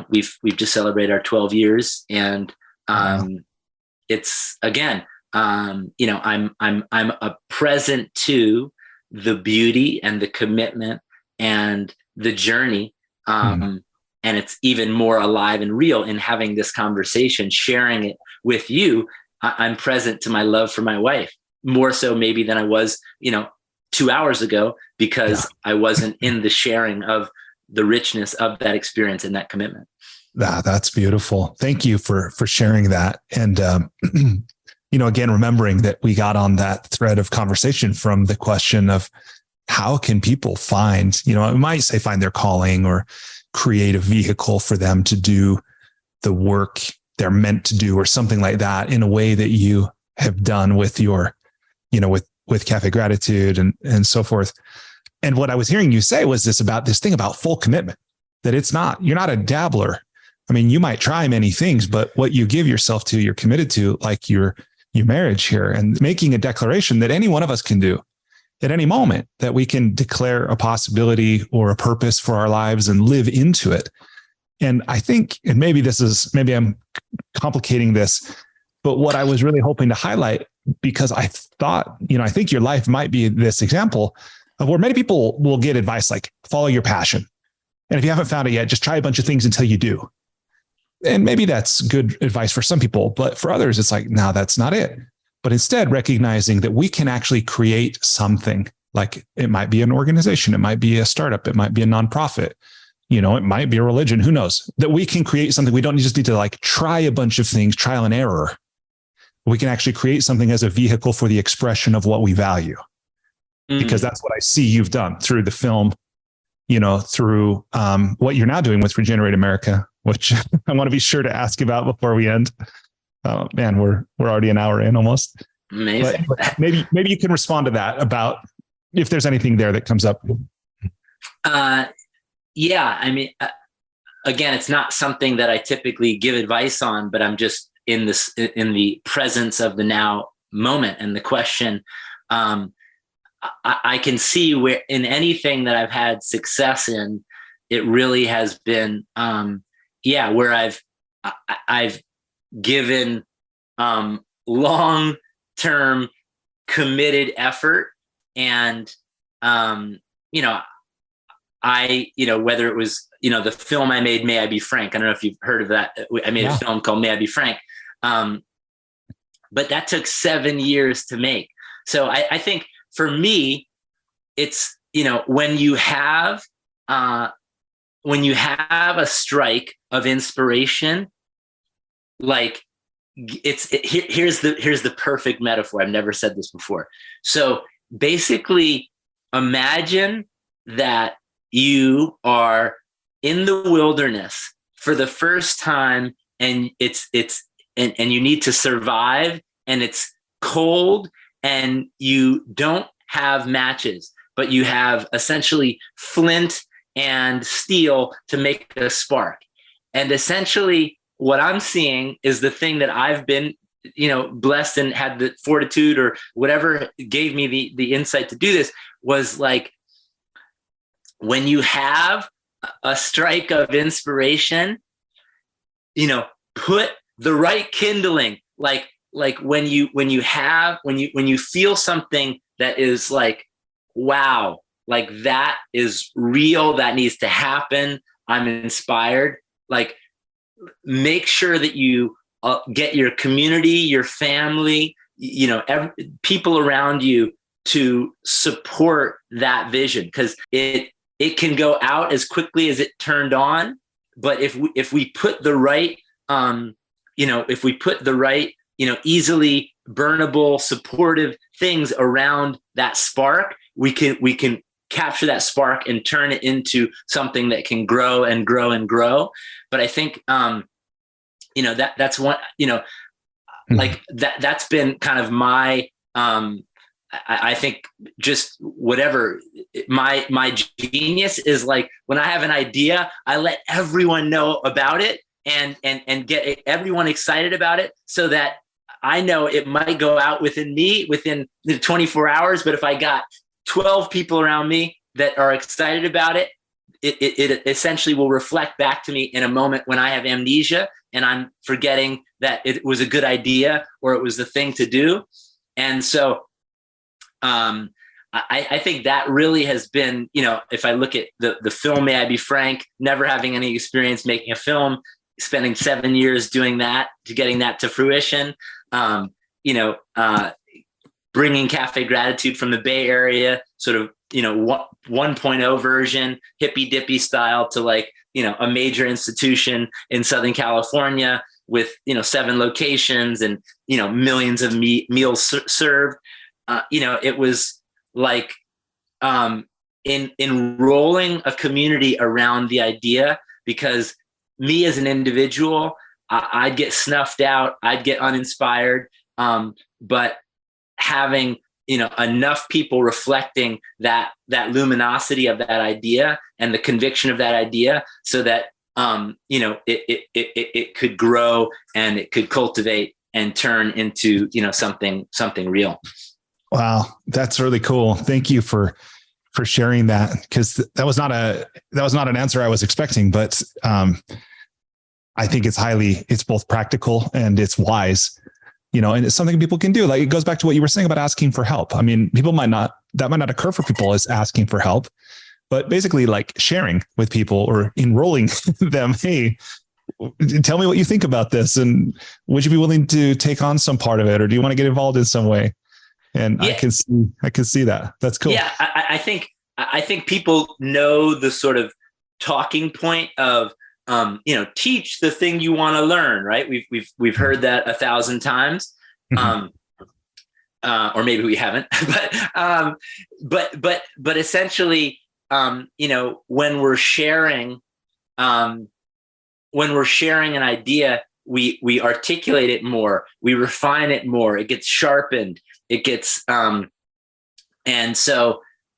we've just celebrated our 12 years, and it's again, I'm a present to the beauty and the commitment and the journey. And it's even more alive and real in having this conversation, sharing it with you. I'm present to my love for my wife, more so maybe than I was, 2 hours ago, because I wasn't in the sharing of the richness of that experience and that commitment. That's beautiful. Thank you for sharing that. And, again, remembering that we got on that thread of conversation from the question of how can people find, I might say find their calling or create a vehicle for them to do the work they're meant to do, or something like that, in a way that you have done with your, with Café Gratitude and so forth. And what I was hearing you say was this thing about full commitment, that you're not a dabbler. I mean, you might try many things, but what you give yourself to, you're committed to, like your marriage here, and making a declaration that any one of us can do at any moment, that we can declare a possibility or a purpose for our lives and live into it. And I think, and maybe I'm complicating this, but what I was really hoping to highlight, because I thought, I think your life might be this example of where many people will get advice like, follow your passion. And if you haven't found it yet, just try a bunch of things until you do. And maybe that's good advice for some people, but for others, it's like, no, that's not it. But instead, recognizing that we can actually create something, like it might be an organization, it might be a startup, it might be a nonprofit, it might be a religion, who knows, that we can create something. We don't just need to like try a bunch of things, trial and error. We can actually create something as a vehicle for the expression of what we value. Because that's what I see you've done through the film, through what you're now doing with Regenerate America, which I want to be sure to ask about before we end. Man, we're already an hour in almost. Amazing. But maybe you can respond to that, about if there's anything there that comes up. Yeah, I mean, again, it's not something that I typically give advice on, but I'm just in the presence of the now moment and the question. I can see where in anything that I've had success in, it really has been, where I've given long-term committed effort, and whether it was the film I made, May I Be Frank. I don't know if you've heard of that. I made a film called May I Be Frank, but that took 7 years to make. So I think for me, it's when you have a strike of inspiration, like here's the perfect metaphor. I've never said this before. So basically, imagine that you are in the wilderness for the first time, and and you need to survive, and it's cold, and you don't have matches, but you have essentially flint and steel to make a spark. And essentially what I'm seeing is the thing that I've been, blessed and had the fortitude or whatever gave me the insight to do this, was like, when you have a strike of inspiration, put the right kindling, like when you feel something that is like, wow, like that is real, that needs to happen, I'm inspired, like make sure that you get your community, your family, people around you to support that vision, because it can go out as quickly as it turned on. But if we put the right easily burnable, supportive things around that spark, we can capture that spark and turn it into something that can grow and grow and grow. But I think that's one, like that's been kind of my I think just whatever my genius is, like when I have an idea, I let everyone know about it and get everyone excited about it, so that I know it might go out within 24 hours. But if I got 12 people around me that are excited about it, it essentially will reflect back to me in a moment when I have amnesia and I'm forgetting that it was a good idea or it was the thing to do. And so I think that really has been, if I look at the film, May I Be Frank, never having any experience making a film, spending 7 years doing that, to getting that to fruition, bringing Café Gratitude from the Bay Area, sort of, 1.0 version, hippy dippy style, to like, a major institution in Southern California with, 7 locations and, millions of meals served. It was like enrolling a community around the idea, because me as an individual, I'd get snuffed out, I'd get uninspired, but having enough people reflecting that luminosity of that idea and the conviction of that idea, so that it could grow and it could cultivate and turn into something real. Wow, that's really cool. Thank you for sharing that, because that was not an answer I was expecting, but I think it's both practical and it's wise, and it's something people can do. Like, it goes back to what you were saying about asking for help. I mean, that might not occur for people as asking for help, but basically like sharing with people or enrolling them. Hey, tell me what you think about this, and would you be willing to take on some part of it, or do you want to get involved in some way? And yeah. I can see that. That's cool. Yeah, I think people know the sort of talking point of teach the thing you want to learn, right? We've heard that 1,000 times, or maybe we haven't. But essentially, when we're sharing an idea, we articulate it more, we refine it more, it gets sharpened, it gets and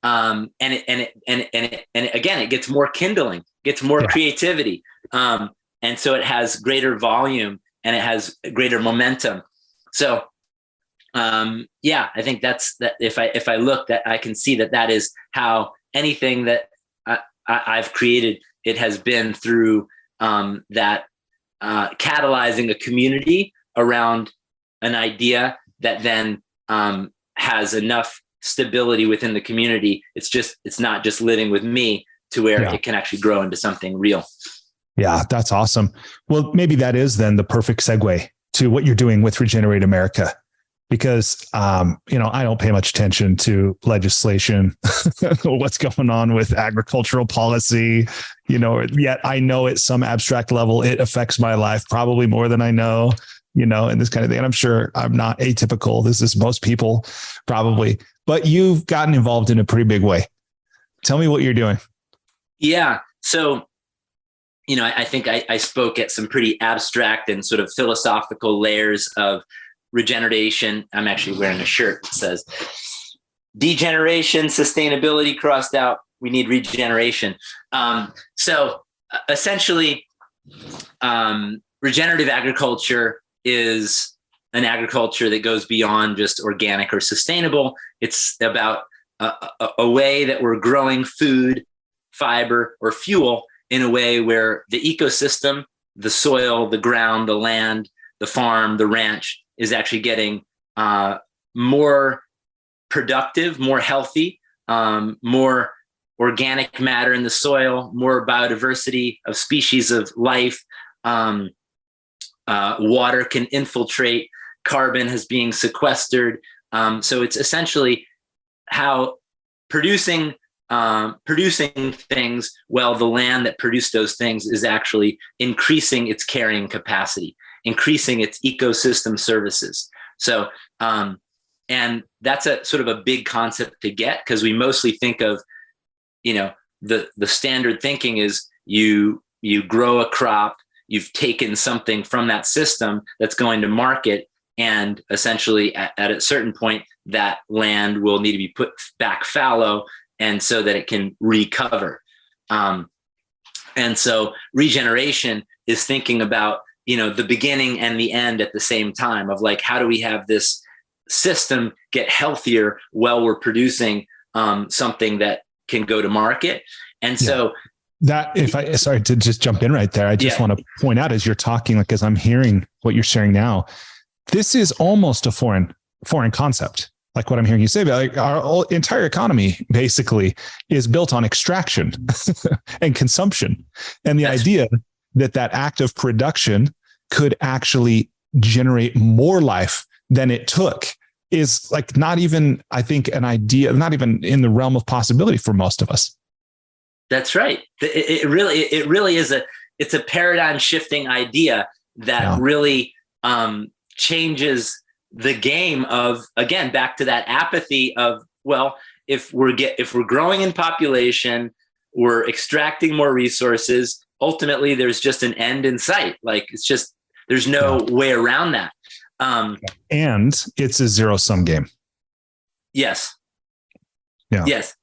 it gets more kindling, gets more creativity, and so it has greater volume and it has greater momentum. So I think that's that. If I look, that I can see that is how anything that I've created, it has been through that catalyzing a community around an idea that then has enough stability within the community. It's not just living with me, to where it can actually grow into something real. Yeah, that's awesome. Well, maybe that is then the perfect segue to what you're doing with Regenerate America, because, I don't pay much attention to legislation, what's going on with agricultural policy, yet I know at some abstract level, it affects my life probably more than I know. and this kind of thing. And I'm sure I'm not atypical. This is most people probably, but you've gotten involved in a pretty big way. Tell me what you're doing. Yeah. So, I think I spoke at some pretty abstract and sort of philosophical layers of regeneration. I'm actually wearing a shirt that says degeneration, sustainability crossed out. We need regeneration. So essentially, regenerative agriculture is an agriculture that goes beyond just organic or sustainable. It's about a way that we're growing food, fiber, or fuel in a way where the ecosystem, the soil, the ground, the land, the farm, the ranch is actually getting more productive, more healthy, more organic matter in the soil, more biodiversity of species of life. Water can infiltrate, carbon is being sequestered. So it's essentially how producing things, well, the land that produced those things is actually increasing its carrying capacity, increasing its ecosystem services. So, and that's a sort of a big concept to get, because we mostly think of, the standard thinking is you grow a crop, you've taken something from that system that's going to market, and essentially at a certain point, that land will need to be put back fallow, and so that it can recover. And so regeneration is thinking about, the beginning and the end at the same time, of like, how do we have this system get healthier while we're producing something that can go to market. And so sorry to just jump in right there. I just want to point out, as you're talking, like, as I'm hearing what you're sharing now, this is almost a foreign concept. Like what I'm hearing you say, like our entire economy basically is built on extraction and consumption. And the idea that act of production could actually generate more life than it took is like not even, I think, an idea, not even in the realm of possibility for most of us. That's right. It really is it's a paradigm shifting idea that really changes the game of, again, back to that apathy of, well, if we're growing in population, we're extracting more resources, ultimately there's just an end in sight. Like, it's just, there's no way around that. And it's a zero-sum game. Yes. Yeah. Yes.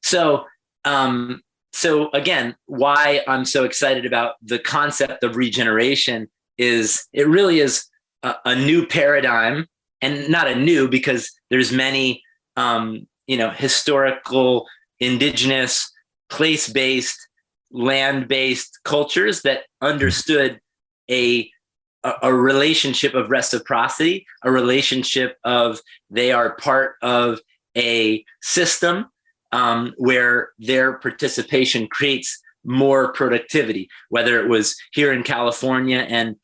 So again, why I'm so excited about the concept of regeneration is it really is a new paradigm, and not a new, because there's many, historical, indigenous, place-based, land-based cultures that understood a relationship of reciprocity, a relationship of they are part of a system where their participation creates more productivity, whether it was here in California and,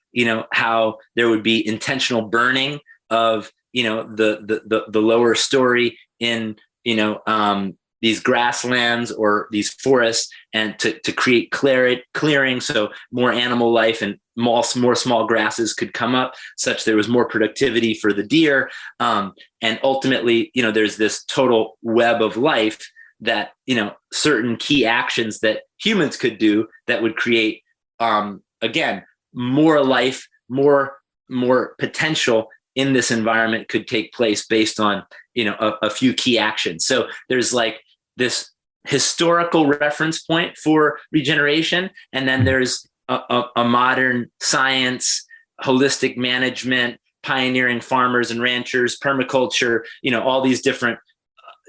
how there would be intentional burning of, the lower story in, these grasslands or these forests, and to create clearing, so more animal life and more small grasses could come up, such there was more productivity for the deer. And ultimately, there's this total web of life that, certain key actions that humans could do that would create, again, more life, more potential in this environment could take place based on, a few key actions. So there's like this historical reference point for regeneration. And then there's a modern science, holistic management, pioneering farmers and ranchers, permaculture, all these different,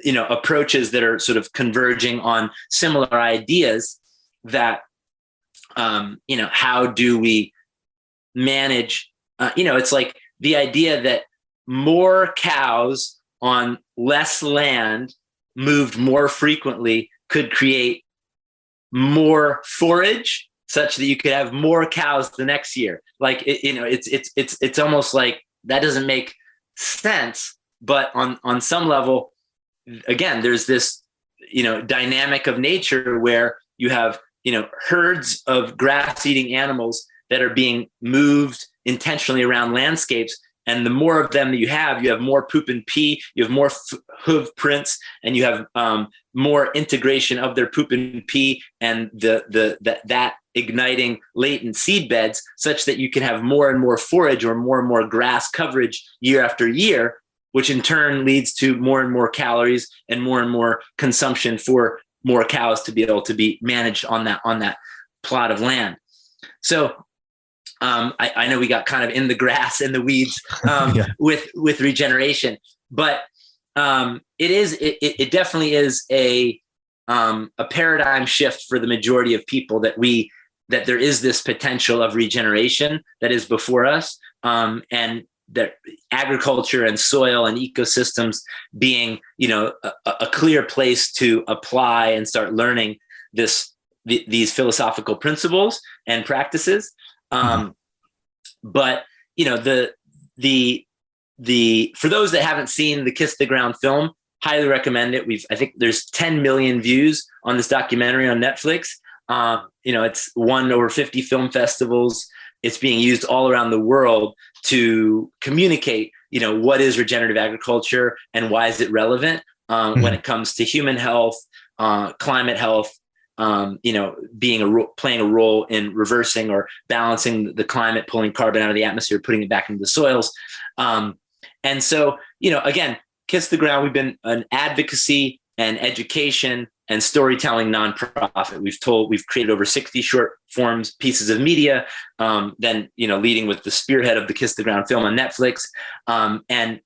approaches that are sort of converging on similar ideas that, how do we manage, it's like the idea that more cows on less land moved more frequently could create more forage, such that you could have more cows the next year. Like, it's almost like that doesn't make sense, but on some level, again, there's this, dynamic of nature where you have, herds of grass-eating animals that are being moved intentionally around landscapes. And the more of them that you have more poop and pee, you have more hoof prints, and you have more integration of their poop and pee and that igniting latent seed beds, such that you can have more and more forage or more grass coverage year after year, which in turn leads to more and more calories and more consumption for more cows to be able to be managed on that plot of land. So I know we got kind of in the grass and the weeds with regeneration, but it definitely is a paradigm shift for the majority of people that there is this potential of regeneration that is before us, and that agriculture and soil and ecosystems being, a clear place to apply and start learning these philosophical principles and practices. But for those that haven't seen the Kiss the Ground film, highly recommend it. I think there's 10 million views on this documentary on Netflix. It's won over 50 film festivals. It's being used all around the world to communicate, what is regenerative agriculture and why is it relevant when it comes to human health, climate health, playing a role in reversing or balancing the climate, pulling carbon out of the atmosphere, putting it back into the soils. And so, again, Kiss the Ground, we've been an advocacy and education and storytelling nonprofit. We've created over 60 short forms pieces of media, then, leading with the spearhead of the Kiss the Ground film on Netflix. And,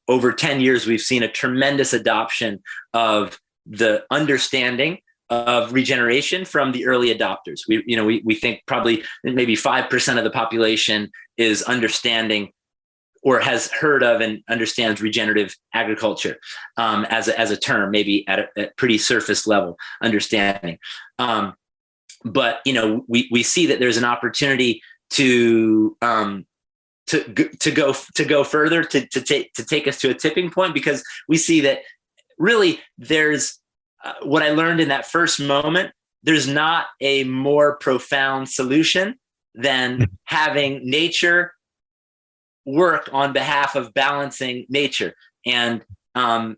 over 10 years, we've seen a tremendous adoption of the understanding of regeneration from the early adopters. We think probably maybe 5% of the population is understanding or has heard of and understands regenerative agriculture as a term, maybe at a pretty surface level understanding. But we see that there's an opportunity to go further, to take us to a tipping point, because we see that really there's what I learned in that first moment. There's not a more profound solution than having nature work on behalf of balancing nature. And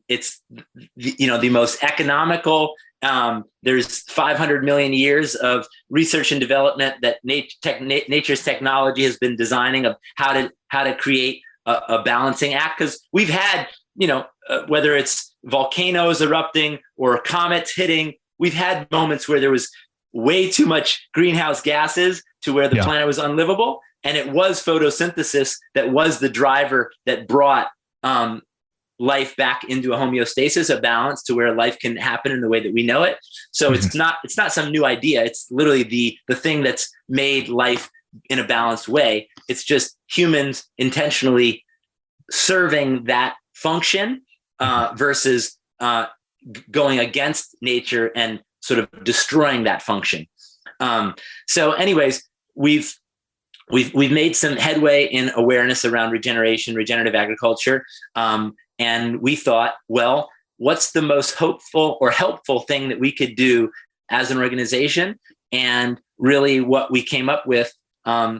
it's the most economical. There's 500 million years of research and development that nature's technology has been designing of how to create a balancing act. Because we've had, whether it's volcanoes erupting or comets hitting, we've had moments where there was way too much greenhouse gases to where the planet was unlivable. And it was photosynthesis that was the driver that brought life back into a homeostasis, a balance to where life can happen in the way that we know it. So it's not some new idea. It's literally the thing that's made life in a balanced way. It's just humans intentionally serving that function versus going against nature and sort of destroying that function. So anyways, we've made some headway in awareness around regenerative agriculture. And we thought, well, what's the most hopeful or helpful thing that we could do as an organization? And really what we came up with,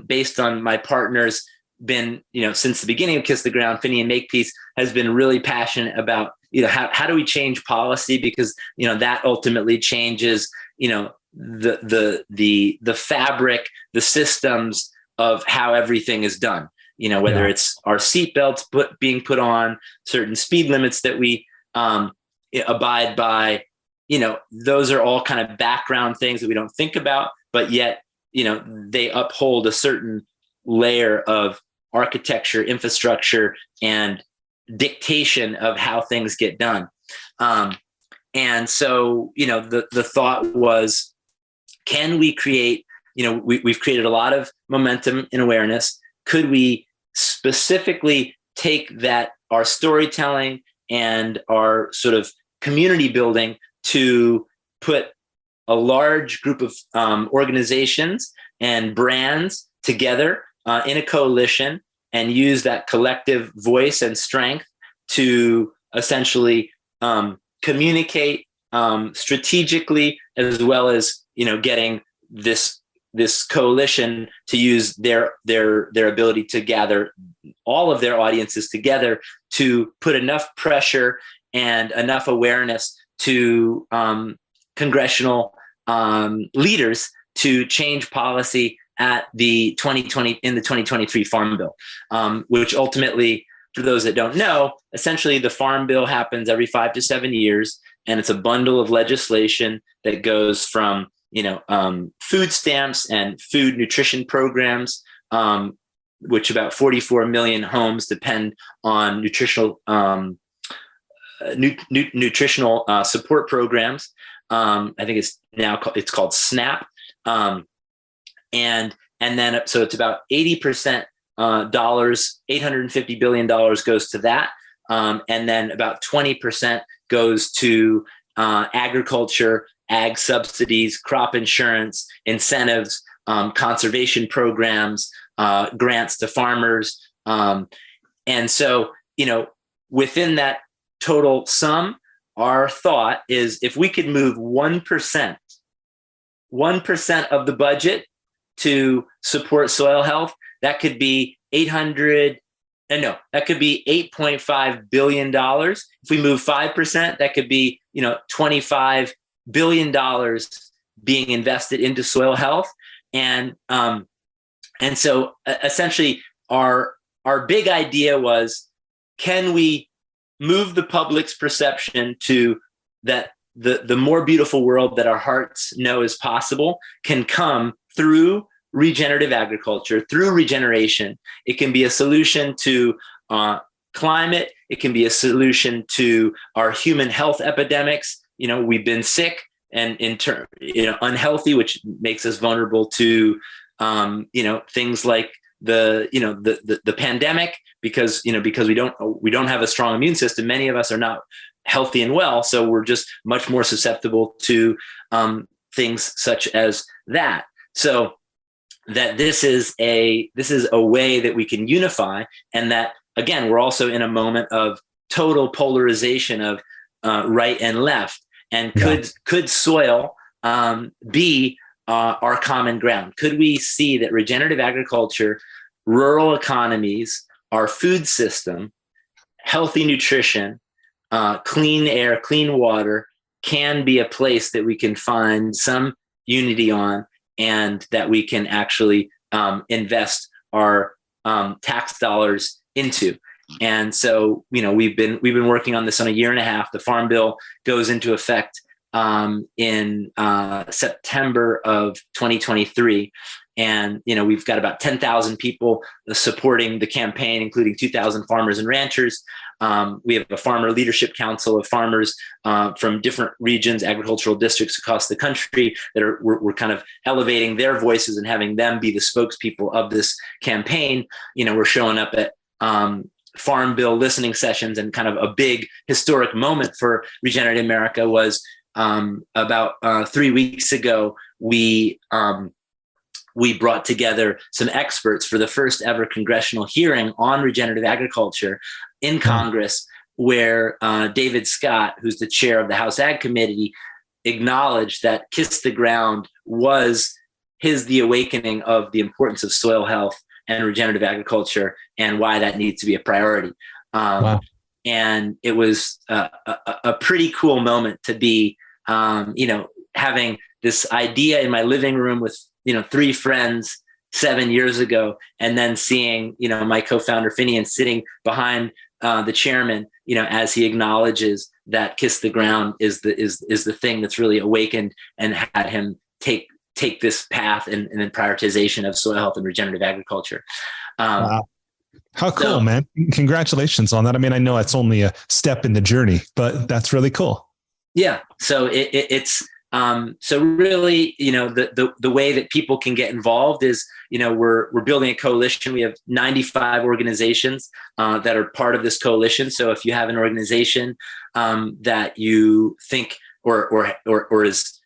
based on my partner's been, since the beginning of Kiss the Ground, Finney and Makepeace has been really passionate about, how do we change policy? Because, that ultimately changes, the fabric, the systems of how everything is done, whether it's our seatbelts being put on, certain speed limits that we abide by, those are all kind of background things that we don't think about, but yet, they uphold a certain layer of architecture, infrastructure, and dictation of how things get done. And so, the thought was, can we create, we've created a lot of momentum in awareness. Could we specifically take that, our storytelling and our sort of community building, to put a large group of organizations and brands together in a coalition and use that collective voice and strength to essentially communicate strategically, as well as, getting this this coalition to use their ability to gather all of their audiences together to put enough pressure and enough awareness to congressional leaders to change policy at the 2023 Farm Bill, which ultimately, for those that don't know, essentially the Farm Bill happens every 5 to 7 years, and it's a bundle of legislation that goes from food stamps and food nutrition programs, which about 44 million homes depend on nutritional support programs. I think it's called SNAP, and then so it's about 80% dollars, $850 billion goes to that, and then about 20% goes to agriculture, ag subsidies, crop insurance, incentives, conservation programs, grants to farmers. And so, within that total sum, our thought is if we could move 1% of the budget to support soil health, that could be $8.5 billion. If we move 5%, that could be, $25 billion being invested into soil health. And so essentially our big idea was, can we move the public's perception to that the more beautiful world that our hearts know is possible can come through regenerative agriculture, through regeneration. It can be a solution to climate. It can be a solution to our human health epidemics. We've been sick and unhealthy, which makes us vulnerable to things like the pandemic, because we don't have a strong immune system. Many of us are not healthy and well, so we're just much more susceptible to things such as that. So that this is a way that we can unify, and that, again, we're also in a moment of total polarization of right and left. And could soil be our common ground? Could we see that regenerative agriculture, rural economies, our food system, healthy nutrition, clean air, clean water can be a place that we can find some unity on, and that we can actually invest our tax dollars into? And so, we've been working on this on a year and a half. The Farm Bill goes into effect in September of 2023. And, we've got about 10,000 people supporting the campaign, including 2,000 farmers and ranchers. We have a farmer leadership council of farmers from different regions, agricultural districts across the country that we're kind of elevating their voices and having them be the spokespeople of this campaign. We're showing up at Farm Bill listening sessions, and kind of a big historic moment for Regenerative America was about 3 weeks ago. We brought together some experts for the first ever congressional hearing on regenerative agriculture in Congress, where David Scott, who's the chair of the House Ag Committee, acknowledged that Kiss the Ground was the awakening of the importance of soil health and regenerative agriculture, and why that needs to be a priority. Wow. And it was a pretty cool moment to be, having this idea in my living room with, 3 friends 7 years ago, and then seeing, my co-founder Finian sitting behind the chairman, as he acknowledges that Kiss the Ground is the thing that's really awakened and had him take this path and then prioritization of soil health and regenerative agriculture. Wow. How cool, man. Congratulations on that. I mean, I know it's only a step in the journey, but that's really cool. Yeah. So it's so really, the way that people can get involved is, we're building a coalition. We have 95 organizations that are part of this coalition. So if you have an organization that you think or is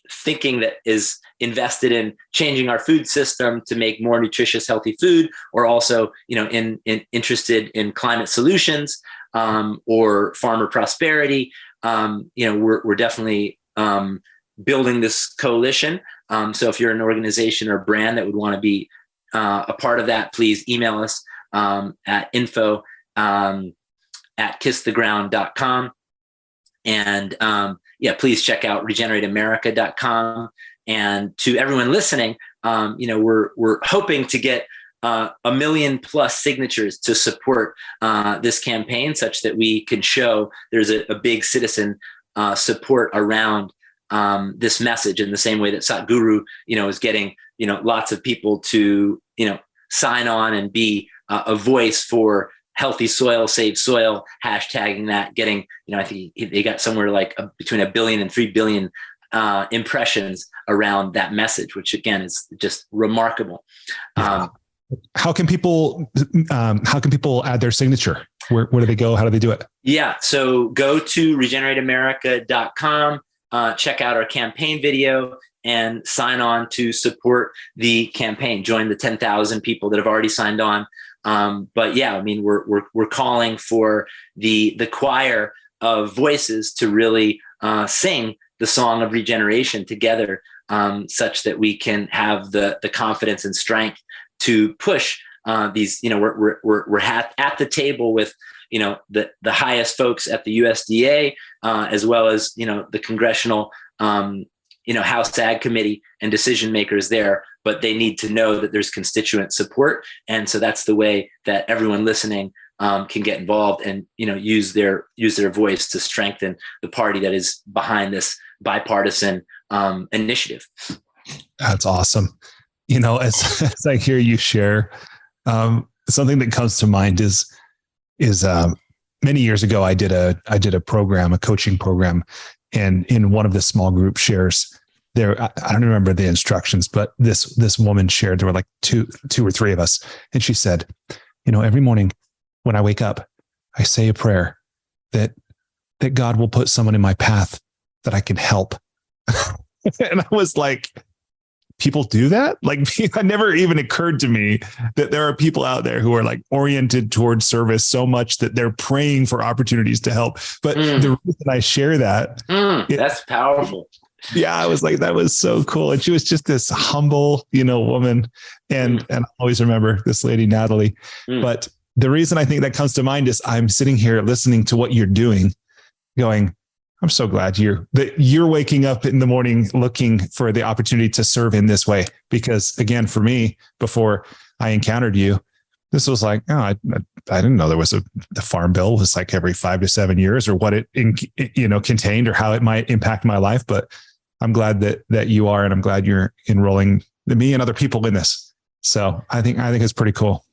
thinking that is invested in changing our food system to make more nutritious, healthy food, or also, interested in climate solutions or farmer prosperity, we're definitely building this coalition. So if you're an organization or brand that would want to be a part of that, please email us at info at kisstheground.com. And please check out regenerateamerica.com. And to everyone listening, we're hoping to get 1 million plus signatures to support this campaign, such that we can show there's a big citizen support around this message, in the same way that Satguru, is getting, lots of people to, sign on and be a voice for healthy soil, save soil, hashtagging that, getting, I think they got somewhere like between 1 billion and 3 billion impressions around that message, which again is just remarkable. How can people add their signature? Where do they go? How do they do it? Yeah. So go to regenerateamerica.com, check out our campaign video, and sign on to support the campaign. Join the 10,000 people that have already signed on. We're calling for the choir of voices to really sing the song of regeneration together, such that we can have the confidence and strength to push these. We're at the table with the highest folks at the USDA, as well as the congressional House Ag Committee and decision makers there. But they need to know that there's constituent support, and so that's the way that everyone listening can get involved and use their voice to strengthen the party that is behind this bipartisan initiative. That's awesome. As I hear you share, something that comes to mind is many years ago I did a program, a coaching program, and in one of the small group shares there, I don't remember the instructions, but this woman shared, there were like two or three of us, and she said, every morning when I wake up, I say a prayer that God will put someone in my path that I can help. And I was like, people do that? Like, it never even occurred to me that there are people out there who are like oriented towards service so much that they're praying for opportunities to help. But the reason I share that, that's powerful. Yeah, I was like, that was so cool. And she was just this humble, woman. And I always remember this lady, Natalie. But the reason I think that comes to mind is I'm sitting here listening to what you're doing, going, I'm so glad you're waking up in the morning looking for the opportunity to serve in this way. Because again, for me, before I encountered you, this was like, I didn't know there was the farm bill was like every 5 to 7 years, or what it contained, or how it might impact my life. But I'm glad that you are, and I'm glad you're enrolling me and other people in this. So I think it's pretty cool.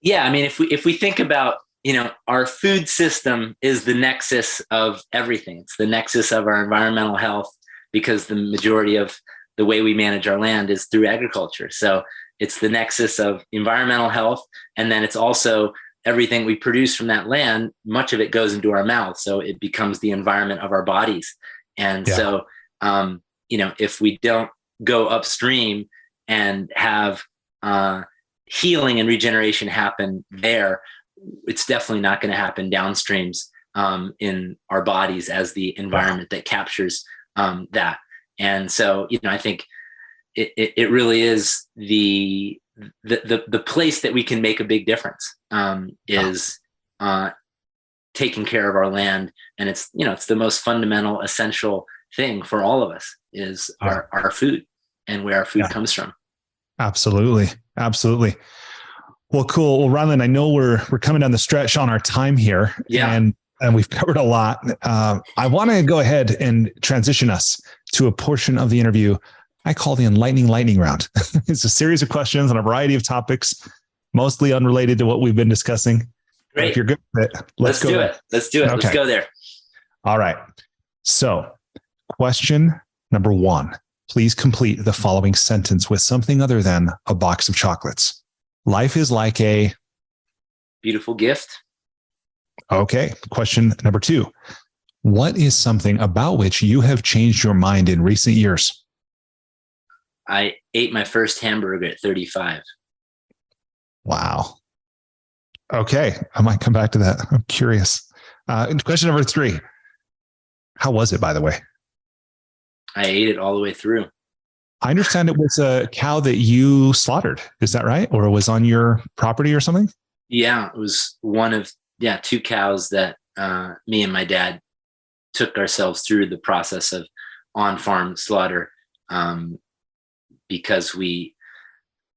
Yeah. I mean, if we think about, our food system is the nexus of everything. It's the nexus of our environmental health, because the majority of the way we manage our land is through agriculture. So it's the nexus of environmental health. And then it's also everything we produce from that land. Much of it goes into our mouth. So it becomes the environment of our bodies. And so, if we don't go upstream and have healing and regeneration happen there, it's definitely not going to happen downstreams in our bodies as the environment that captures that. And so, I think it really is the place that we can make a big difference is taking care of our land. And it's the most fundamental, essential thing for all of us is our food and where our food comes from. Absolutely. Absolutely. Well, cool. Well, Ryland, I know we're coming down the stretch on our time here, and we've covered a lot. I want to go ahead and transition us to a portion of the interview I call the enlightening lightning round. It's a series of questions on a variety of topics, mostly unrelated to what we've been discussing. Great. If you're good with it, let's do it. Let's do it. Okay. Let's go there. All right. So, question number 1. Please complete the following sentence with something other than a box of chocolates. Life is like a beautiful gift. Okay. Question number 2. What is something about which you have changed your mind in recent years? I ate my first hamburger at 35. Wow. Okay. I might come back to that. I'm curious. Question number 3. How was it, by the way? I ate it all the way through. I understand it was a cow that you slaughtered. Is that right? Or it was on your property or something? Yeah, it was one of two cows that me and my dad took ourselves through the process of on-farm slaughter, because we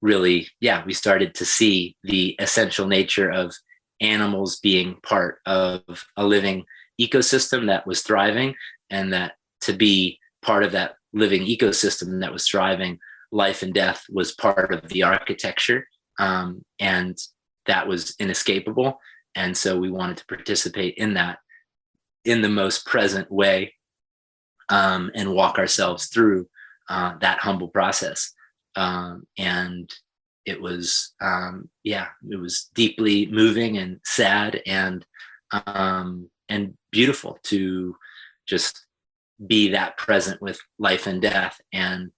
really, we started to see the essential nature of animals being part of a living ecosystem that was thriving, and that to be part of that living ecosystem that was thriving, life and death was part of the architecture, and that was inescapable. And so we wanted to participate in that in the most present way, and walk ourselves through that humble process. And it was, it was deeply moving and sad and beautiful to just be that present with life and death, and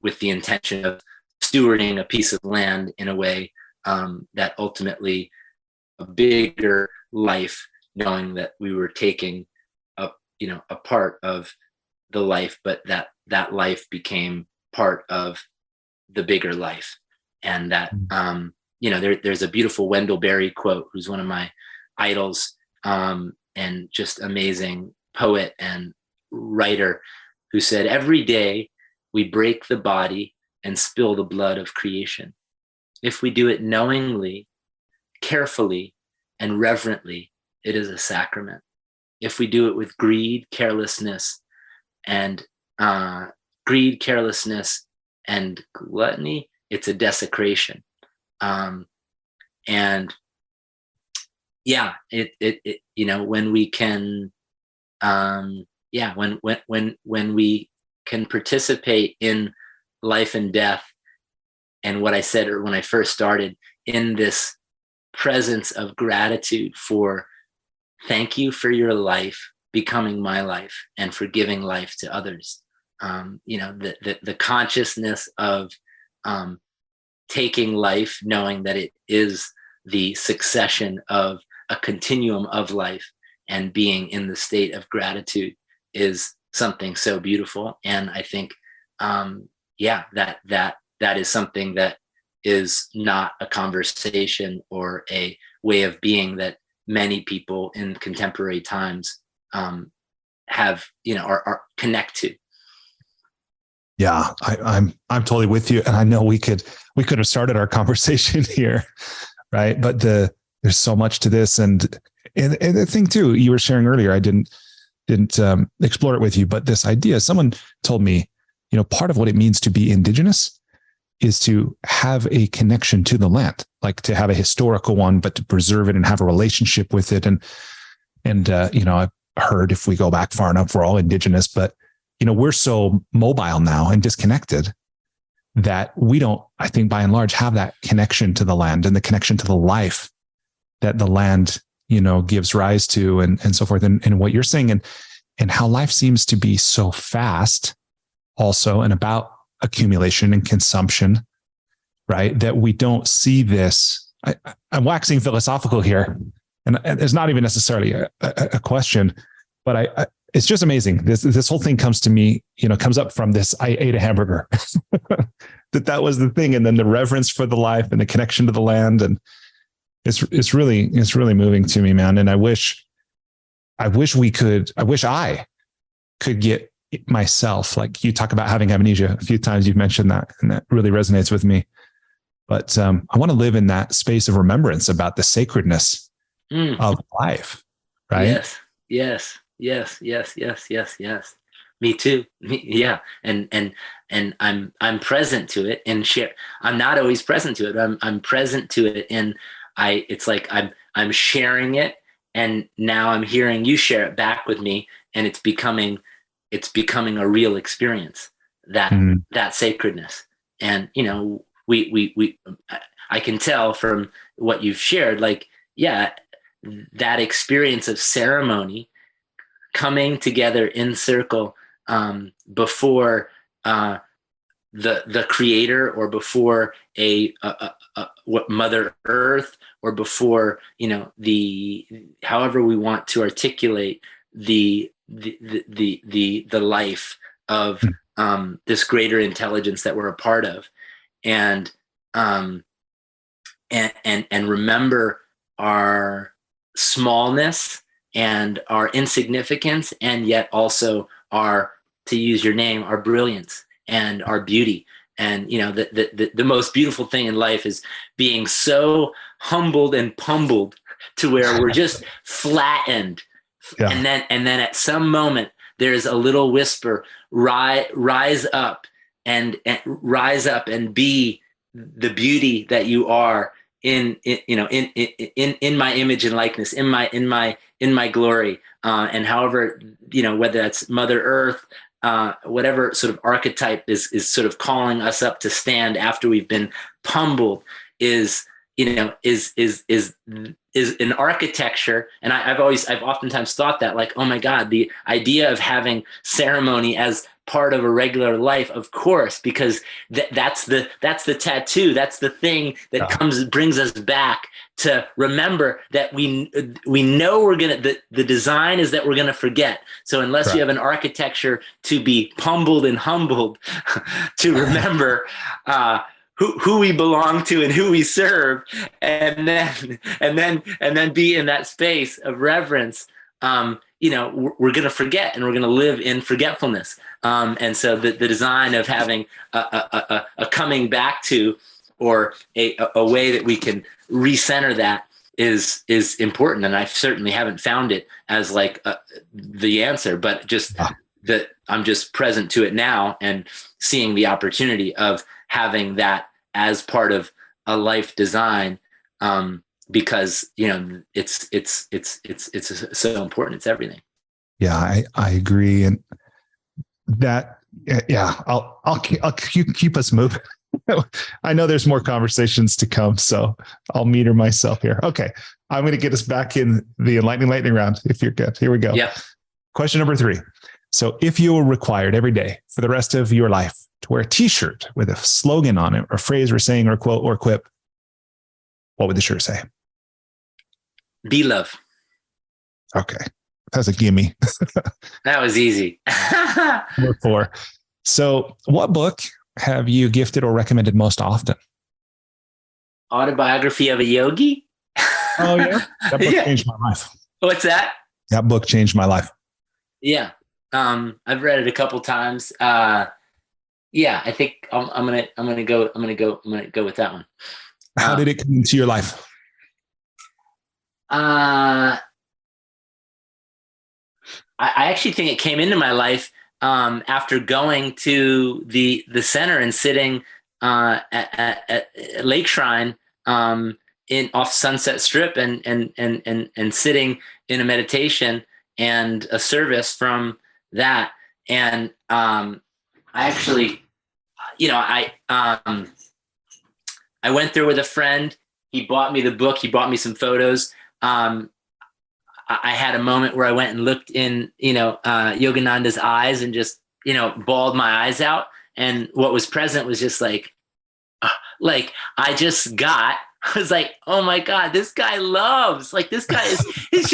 with the intention of stewarding a piece of land in a way that ultimately a bigger life, knowing that we were taking a part of the life, but that life became part of the bigger life. And that there's a beautiful Wendell Berry quote, who's one of my idols, and just amazing poet and writer, who said, "Every day we break the body and spill the blood of creation. If we do it knowingly, carefully, and reverently, it is a sacrament. If we do it with greed, carelessness, and gluttony, it's a desecration." And when we can, when we can participate in life and death, and what I said when I first started, in this presence of gratitude for, thank you for your life becoming my life and for giving life to others. The consciousness of taking life, knowing that it is the succession of a continuum of life, and being in the state of gratitude is something so beautiful. And I think, that is something that is not a conversation or a way of being that many people in contemporary times have, are connect to. Yeah, I'm totally with you, and I know we could have started our conversation here, right? But there's so much to this, and the thing too you were sharing earlier, I didn't explore it with you, but this idea, someone told me, part of what it means to be indigenous is to have a connection to the land, like to have a historical one, but to preserve it and have a relationship with it. And I've heard, if we go back far enough, we're all indigenous, but we're so mobile now and disconnected that we don't, I think by and large, have that connection to the land and the connection to the life that the land, gives rise to, and so forth. And what you're saying, and how life seems to be so fast also, and about accumulation and consumption, right? That we don't see this. I'm waxing philosophical here, and it's not even necessarily a question, but it's just amazing. This whole thing comes to me, comes up from this, I ate a hamburger, that was the thing. And then the reverence for the life and the connection to the land. And it's really moving to me, man. And I wish I could get myself, like you talk about having amnesia a few times, you've mentioned that, and that really resonates with me. But I want to live in that space of remembrance about the sacredness of life, right? Yes. Me too. Yeah. And I'm present to it and share. I'm not always present to it. I'm present to it. And it's like, I'm sharing it. And now I'm hearing you share it back with me. And it's becoming a real experience, that sacredness. And, I can tell from what you've shared, like, that experience of ceremony, coming together in circle, before the creator, or before what Mother Earth, or before, however we want to articulate the the life of this greater intelligence that we're a part of, and remember our smallness and our insignificance, and yet also our, to use your name, our brilliance and our beauty. And the most beautiful thing in life is being so humbled and pummeled to where we're just flattened. Yeah. And then at some moment there's a little whisper, rise up and rise up and be the beauty that you are in my image and likeness, in my glory, and however, whether that's Mother Earth, whatever sort of archetype is sort of calling us up to stand after we've been pummeled, is an architecture. And I've oftentimes thought that, like, oh my God, the idea of having ceremony as part of a regular life, of course, because that's the tattoo, that's the thing that brings us back to remember that we know the design is that we're gonna forget. So unless you have an architecture to be pummeled and humbled, to remember who we belong to and who we serve, and then be in that space of reverence, we're going to forget, and we're going to live in forgetfulness. And so the design of having a coming back to, or a way that we can recenter that is important. And I certainly haven't found it as like the answer, but just that I'm just present to it now and seeing the opportunity of having that as part of a life design, because it's so important. It's everything. Yeah, I agree, and that I'll keep us moving. I know there's more conversations to come, so I'll meter myself here. Okay, I'm going to get us back in the enlightening lightning round. If you're good, here we go. Yeah. Question number 3. So if you were required every day for the rest of your life to wear a t-shirt with a slogan on it, or phrase or saying or quote or quip, what would the shirt say? Be love. Okay. That's a gimme. That was easy. Number 4. So what book have you gifted or recommended most often? Autobiography of a Yogi. Oh yeah. That book changed my life. What's that? That book changed my life. Yeah. I've read it a couple times. I think I'm gonna go with that one. How did it come into your life? I actually think it came into my life after going to the center and sitting at Lake Shrine off Sunset Strip and sitting in a meditation and a service from that. And I actually, I went there with a friend. He bought me the book. He bought me some photos. I had a moment where I went and looked in, Yogananda's eyes and just, bawled my eyes out. And what was present was just I was like, oh my God, this guy loves, this guy he's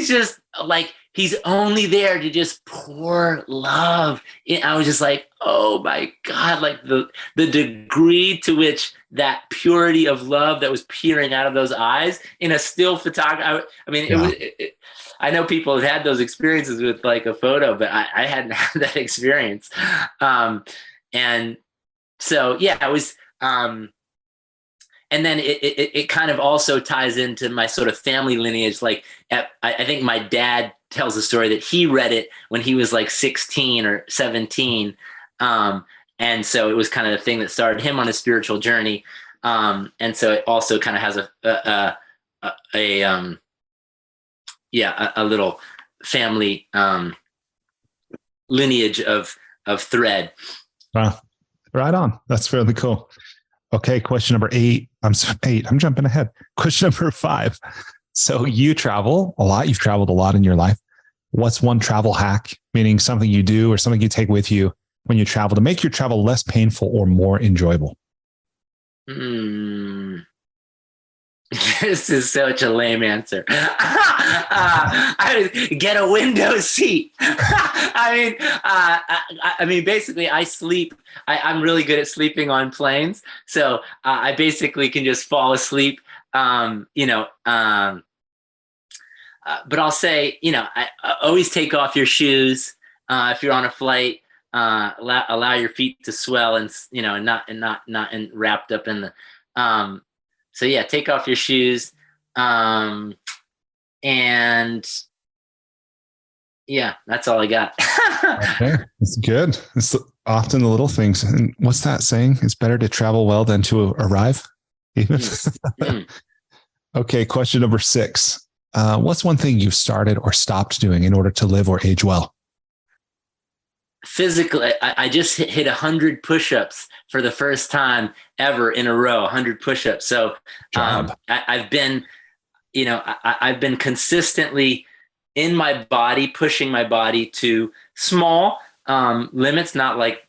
just like, he's only there to just pour love. And I was just like, oh my God, like the degree to which that purity of love that was peering out of those eyes in a still photography. I know people have had those experiences with like a photo, but I hadn't had that experience. And so, yeah, it was, and then it kind of also ties into my sort of family lineage. Like, I think my dad tells a story that he read it when he was like 16 or 17. And so it was kind of the thing that started him on his spiritual journey. And so it also kind of has a little family lineage of thread. Wow. Right on. That's really cool. Okay. Question number 8. I'm jumping ahead. Question number 5. So you travel a lot. You've traveled a lot in your life. What's one travel hack, meaning something you do or something you take with you when you travel to make your travel less painful or more enjoyable? This is such a lame answer. I get a window seat. I mean, basically, I sleep. I'm really good at sleeping on planes, so I basically can just fall asleep. But I'll say, I always take off your shoes if you're on a flight. Allow your feet to swell, and not wrapped up in the. So yeah, take off your shoes, and yeah, that's all I got. Okay, that's good. It's often the little things. And what's that saying? It's better to travel well than to arrive. Okay, question number 6. What's one thing you've started or stopped doing in order to live or age well? Physically, I just hit 100 push-ups for the first time ever in a row. 100 push-ups. So I've been consistently in my body, pushing my body to small limits, not like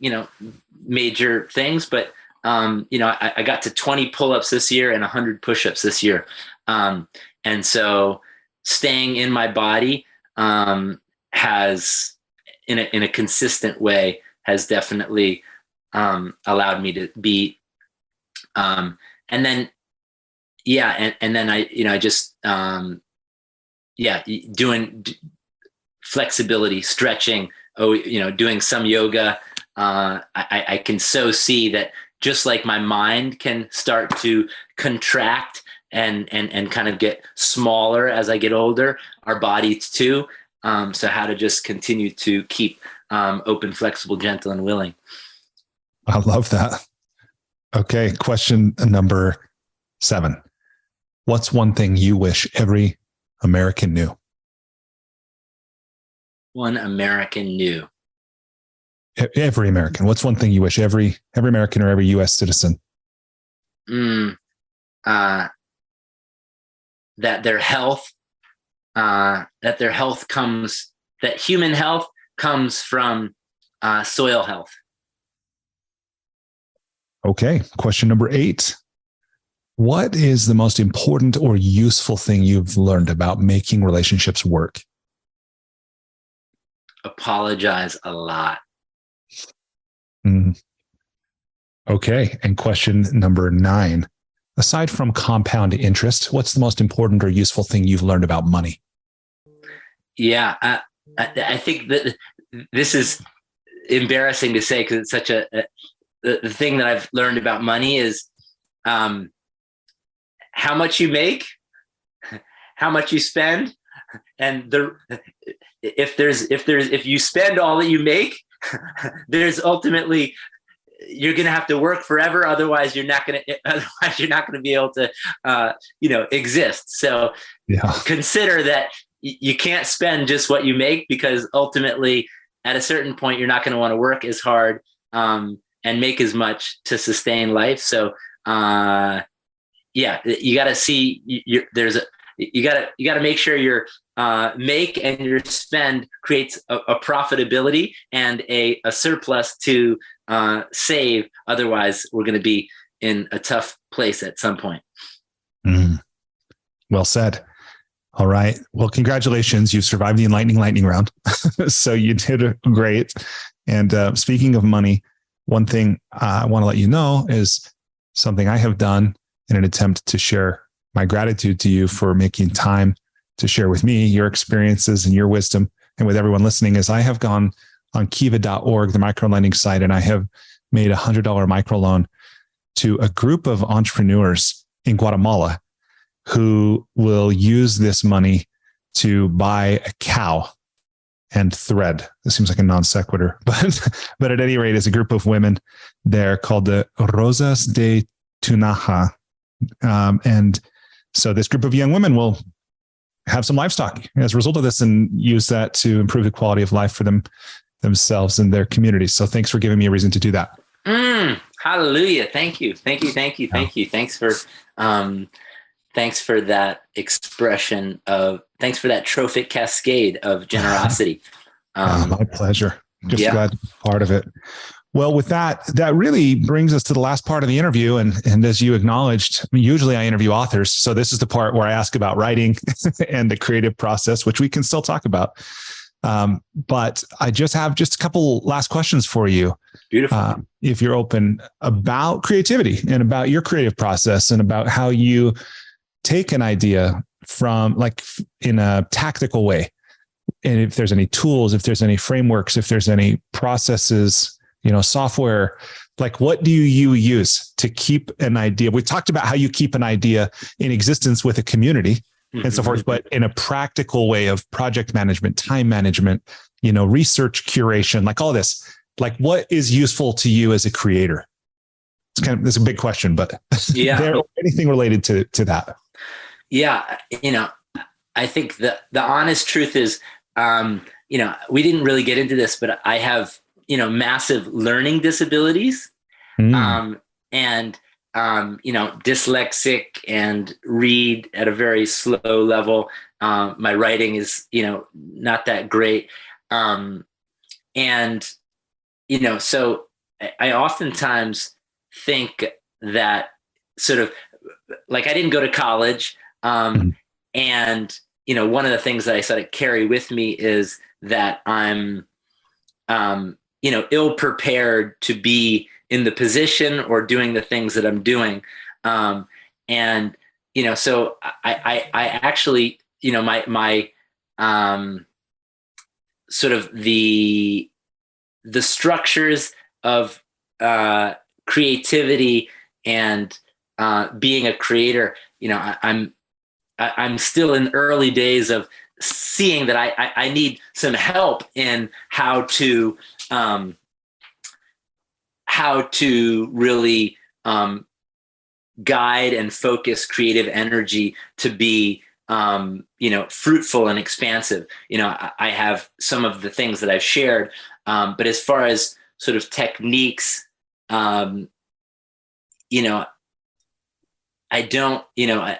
major things, but I got to 20 pull-ups this year and 100 push-ups this year, and so staying in my body has. In a consistent way has definitely allowed me to be, and then I just doing flexibility, stretching, doing some yoga. I can so see that just like my mind can start to contract and kind of get smaller as I get older, our bodies too. So how to just continue to keep open, flexible, gentle, and willing. I love that. Okay. Question number 7. What's one thing you wish every American knew? One American knew. Every American. What's one thing you wish every American or every U.S. citizen? That their health that human health comes from soil health. Okay. Question number 8. What is the most important or useful thing you've learned about making relationships work? Apologize a lot. Okay. And question number 9. Aside from compound interest, what's the most important or useful thing you've learned about money? Yeah, I think that this is embarrassing to say because it's such the thing that I've learned about money is how much you make, how much you spend, and if you spend all that you make, there's ultimately you're going to have to work forever. Otherwise you're not going to be able to, exist. So consider that you can't spend just what you make, because ultimately at a certain point, you're not going to want to work as hard, and make as much to sustain life. So, you got to see you got to make sure your make and your spend creates a profitability and a surplus to save. Otherwise, we're going to be in a tough place at some point. Well said. All right. Well, congratulations. You've survived the enlightening lightning round. So you did great. And speaking of money, one thing I want to let you know is something I have done in an attempt to share my gratitude to you for making time to share with me your experiences and your wisdom. And with everyone listening, is I have gone on kiva.org, the microlending site, and I have made a $100 microloan to a group of entrepreneurs in Guatemala who will use this money to buy a cow and thread. This seems like a non sequitur, but at any rate, it's a group of women. They're called the Rosas de Tunaja. And so this group of young women will have some livestock as a result of this and use that to improve the quality of life for themselves and their communities. So thanks for giving me a reason to do that. Hallelujah. Thank you. Thank you. Thanks for that expression thanks for that trophic cascade of generosity. My pleasure. Just glad to be part of it. Well, with that, that really brings us to the last part of the interview. And as you acknowledged, usually I interview authors. So this is the part where I ask about writing and the creative process, which we can still talk about. But I just have a couple last questions for you. Beautiful. If you're open, about creativity and about your creative process and about how you take an idea from, like, in a tactical way. And if there's any tools, if there's any frameworks, if there's any processes, software, like, what do you use to keep an idea? We talked about how you keep an idea in existence with a community and so forth, but in a practical way of project management, time management, research curation, like all this, like, what is useful to you as a creator? It's a big question, but yeah, anything related to that? Yeah. I think the honest truth is, we didn't really get into this, but I have, massive learning disabilities, and, dyslexic and read at a very slow level. My writing is, not that great. So I oftentimes think that sort of, like, I didn't go to college. And, one of the things that I sort of carry with me is that I'm, ill prepared to be in the position or doing the things that I'm doing. So I actually, my sort of the structures of creativity and being a creator, I'm still in the early days of seeing that I need some help in how to really guide and focus creative energy to be fruitful and expansive. I have some of the things that I've shared, but as far as sort of techniques, I don't, I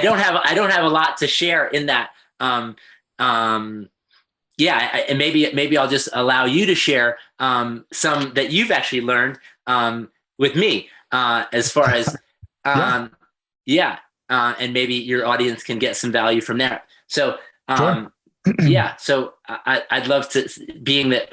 don't have a lot to share in that. And maybe I'll just allow you to share some that you've actually learned with me, as far as and maybe your audience can get some value from that. So Sure. So I'd love to, being that,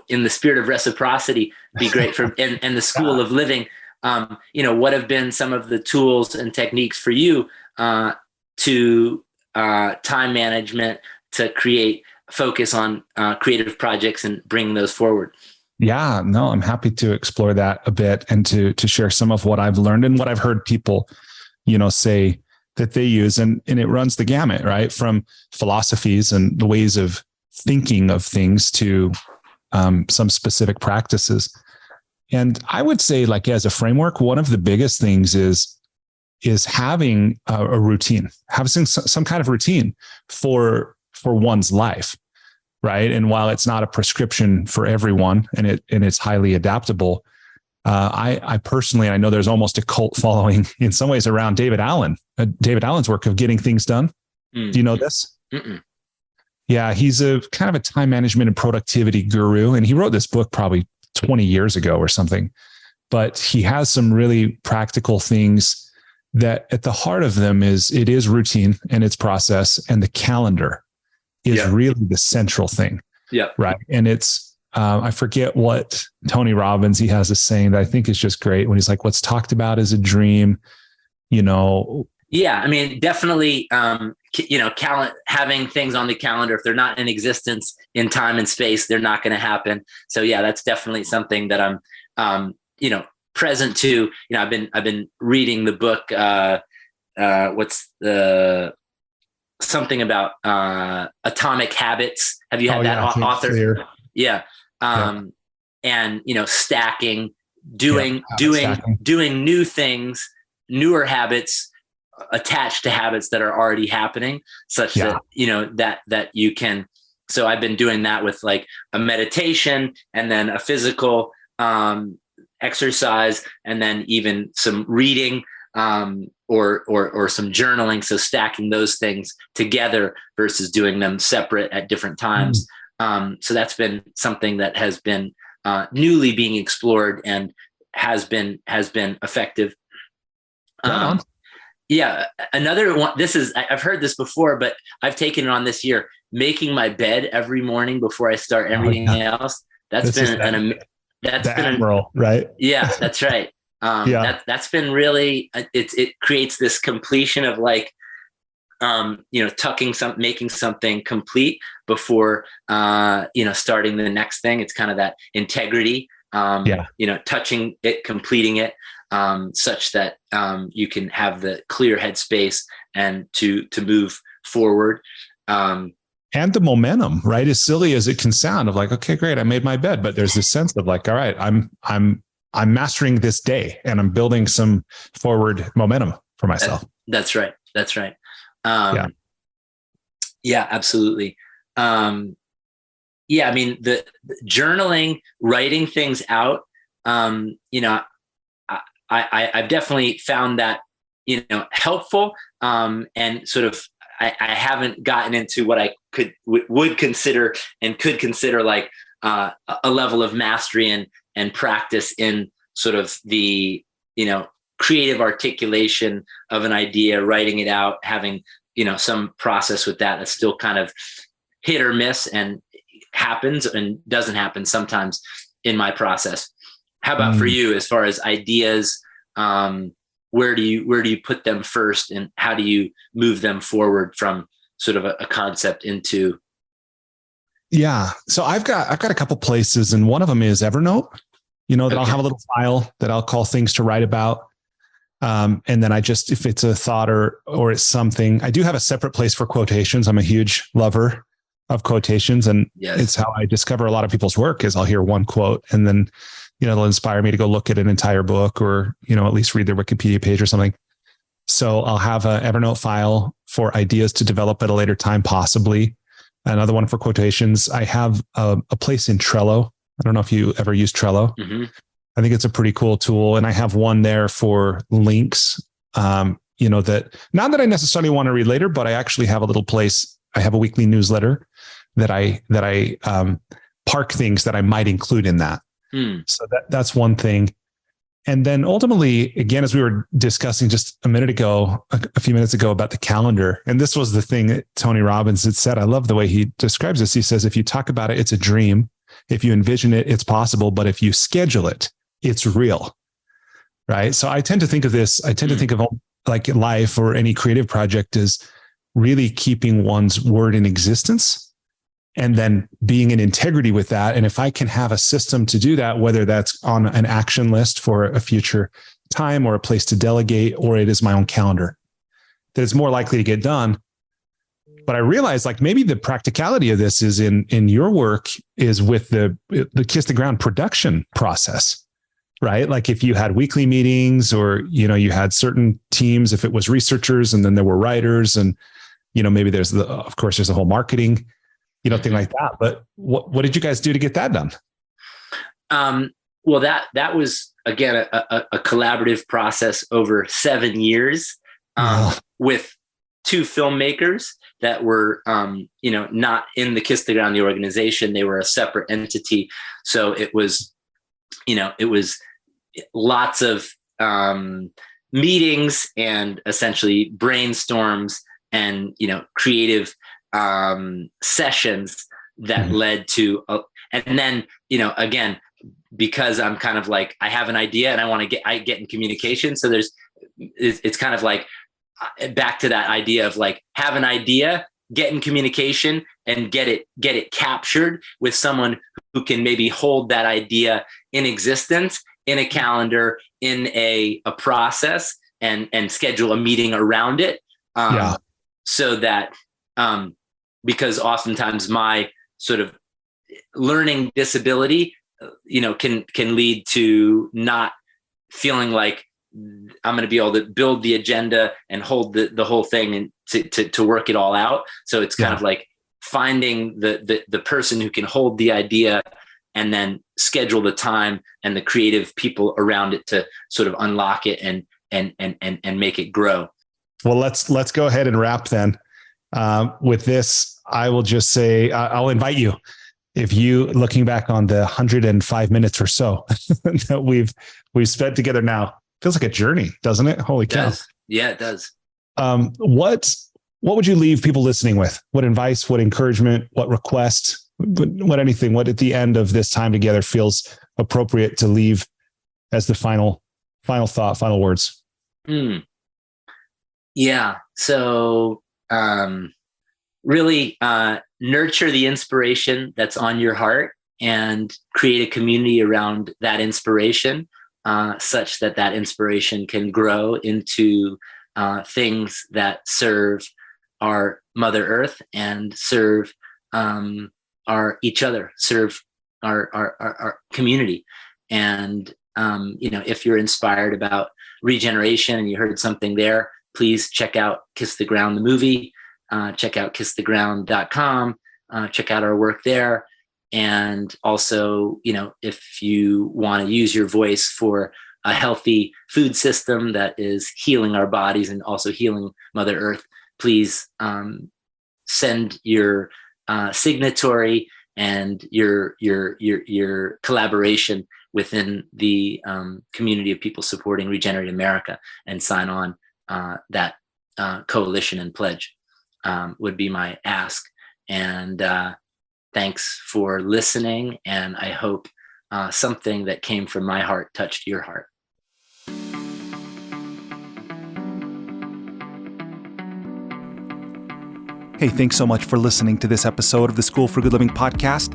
in the spirit of reciprocity, be great for and the school of living. What have been some of the tools and techniques for you to time management, to focus on creative projects and bring those forward? Yeah, no, I'm happy to explore that a bit and to share some of what I've learned and what I've heard people, say that they use. And it runs the gamut, right? From philosophies and the ways of thinking of things to some specific practices. And I would say, like, as a framework, one of the biggest things is having a routine, having some kind of routine for one's life, right? And while it's not a prescription for everyone, and it's highly adaptable, I personally, I know there's almost a cult following in some ways around David Allen's work of getting things done. Mm-hmm. Do you know this? Mm-mm. Yeah, he's a kind of a time management and productivity guru, and he wrote this book probably 20 years ago or something, but he has some really practical things that at the heart of them is routine and its process, and the calendar is really the central thing. Yeah. Right. And it's, I forget what Tony Robbins, he has a saying that I think is just great when he's like, what's talked about is a dream, Yeah. I mean, definitely, having things on the calendar, if they're not in existence in time and space, they're not going to happen. So yeah, that's definitely something that I'm, present to. I've been reading the book. What's the something about Atomic Habits? Have you had that author? Clear. Yeah. And stacking, doing new things, newer habits attached to habits that are already happening, such that that you can. So I've been doing that with like a meditation, and then a physical exercise, and then even some reading or some journaling. So stacking those things together versus doing them separate at different times. So that's been something that has been newly being explored and has been effective. Right on. Yeah, another one. I've heard this before, but I've taken it on this year. Making my bed every morning before I start everything else. That's been admiral, right? Yeah, that's right. That's been really, it creates this completion of like, making something complete before, starting the next thing. It's kind of that integrity, touching it, completing it, such that you can have the clear headspace and to move forward. And the momentum, right? As silly as it can sound, of like, okay, great, I made my bed, but there's this sense of like, all right, I'm mastering this day, and I'm building some forward momentum for myself. That's right. Yeah, absolutely. I mean, the journaling, writing things out, I've definitely found that, helpful, and sort of, I haven't gotten into what I would consider and could consider like a level of mastery and practice in sort of the, creative articulation of an idea, writing it out, having, some process with that. That's still kind of hit or miss and happens and doesn't happen sometimes in my process. How about for you, as far as ideas? Where do you put them first, and how do you move them forward from sort of a concept into? Yeah. So I've got a couple places, and one of them is Evernote, that okay. I'll have a little file that I'll call things to write about. And then if it's a thought or it's something, I do have a separate place for quotations. I'm a huge lover of quotations, and It's how I discover a lot of people's work is I'll hear one quote, and then, they'll inspire me to go look at an entire book, or, at least read their Wikipedia page or something. So I'll have an Evernote file for ideas to develop at a later time, possibly. Another one for quotations. I have a place in Trello. I don't know if you ever use Trello. Mm-hmm. I think it's a pretty cool tool. And I have one there for links, that not that I necessarily want to read later, but I actually have a little place. I have a weekly newsletter that I park things that I might include in that. So that's one thing. And then ultimately, again, as we were discussing just a few minutes ago about the calendar, and this was the thing that Tony Robbins had said. I love the way he describes this. He says, if you talk about it, it's a dream. If you envision it, it's possible. But if you schedule it, it's real. Right. So I tend to think of like life or any creative project as really keeping one's word in existence, and then being in integrity with that. And if I can have a system to do that, whether that's on an action list for a future time or a place to delegate, or it is my own calendar, that it's more likely to get done. But I realize like maybe the practicality of this is in your work is with the Kiss the Ground production process, right? Like if you had weekly meetings, or, you had certain teams, if it was researchers and then there were writers, and, maybe there's of course there's a whole marketing, thing like that. But what did you guys do to get that done? Well, that was, again, a collaborative process over 7 years, with two filmmakers that were, not in the Kiss the Ground, the organization. They were a separate entity. So it was lots of meetings and essentially brainstorms and, creative sessions that led to, and then, again, because I'm kind of like, I have an idea and I get in communication. So it's kind of like back to that idea of like, have an idea, get in communication, and get it captured with someone who can maybe hold that idea in existence in a calendar, in a process, and schedule a meeting around it. So that, because oftentimes my sort of learning disability, can lead to not feeling like I'm going to be able to build the agenda and hold the whole thing and to work it all out. So it's kind of like finding the person who can hold the idea and then schedule the time and the creative people around it to sort of unlock it and make it grow. Well, let's go ahead and wrap then. With this, I will just say, I'll invite you if you, looking back on the 105 minutes or so that we've spent together now, feels like a journey, doesn't it? Holy cow. Yeah, it does. What would you leave people listening with? What advice, what encouragement, what request, what anything, what at the end of this time together feels appropriate to leave as the final thought, final words? Yeah. So, really, nurture the inspiration that's on your heart and create a community around that inspiration, such that inspiration can grow into things that serve our Mother Earth and serve each other, serve our community. And if you're inspired about regeneration and you heard something there, please check out Kiss the Ground, the movie. Check out kisstheground.com. Check out our work there. And also, if you want to use your voice for a healthy food system that is healing our bodies and also healing Mother Earth, please send your signatory and your collaboration within the community of people supporting Regenerate America and sign on that coalition and pledge. Would be my ask. And thanks for listening. And I hope something that came from my heart touched your heart. Hey, thanks so much for listening to this episode of the School for Good Living podcast.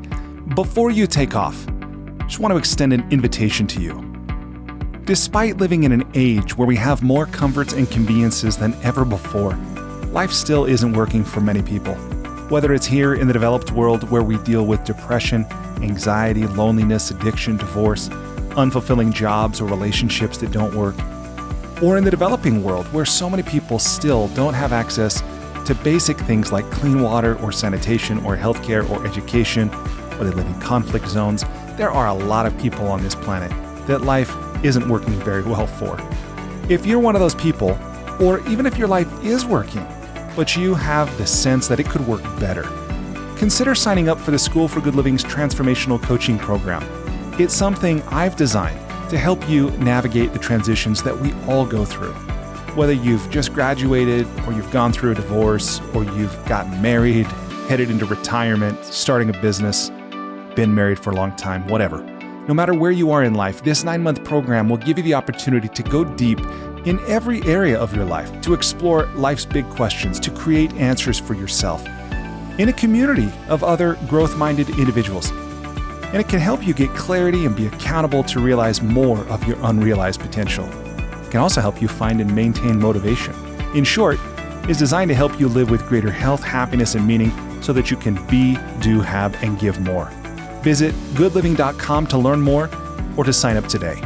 Before you take off, I just want to extend an invitation to you. Despite living in an age where we have more comforts and conveniences than ever before, life still isn't working for many people. Whether it's here in the developed world where we deal with depression, anxiety, loneliness, addiction, divorce, unfulfilling jobs or relationships that don't work, or in the developing world where so many people still don't have access to basic things like clean water or sanitation or healthcare or education, or they live in conflict zones, there are a lot of people on this planet that life isn't working very well for. If you're one of those people, or even if your life is working, but you have the sense that it could work better, consider signing up for the School for Good Living's transformational coaching program. It's something I've designed to help you navigate the transitions that we all go through. Whether you've just graduated, or you've gone through a divorce, or you've gotten married, headed into retirement, starting a business, been married for a long time, whatever. No matter where you are in life, this 9-month program will give you the opportunity to go deep in every area of your life, to explore life's big questions, to create answers for yourself in a community of other growth-minded individuals. And it can help you get clarity and be accountable to realize more of your unrealized potential. It can also help you find and maintain motivation. In short, it's designed to help you live with greater health, happiness, and meaning so that you can be, do, have, and give more. Visit goodliving.com to learn more or to sign up today.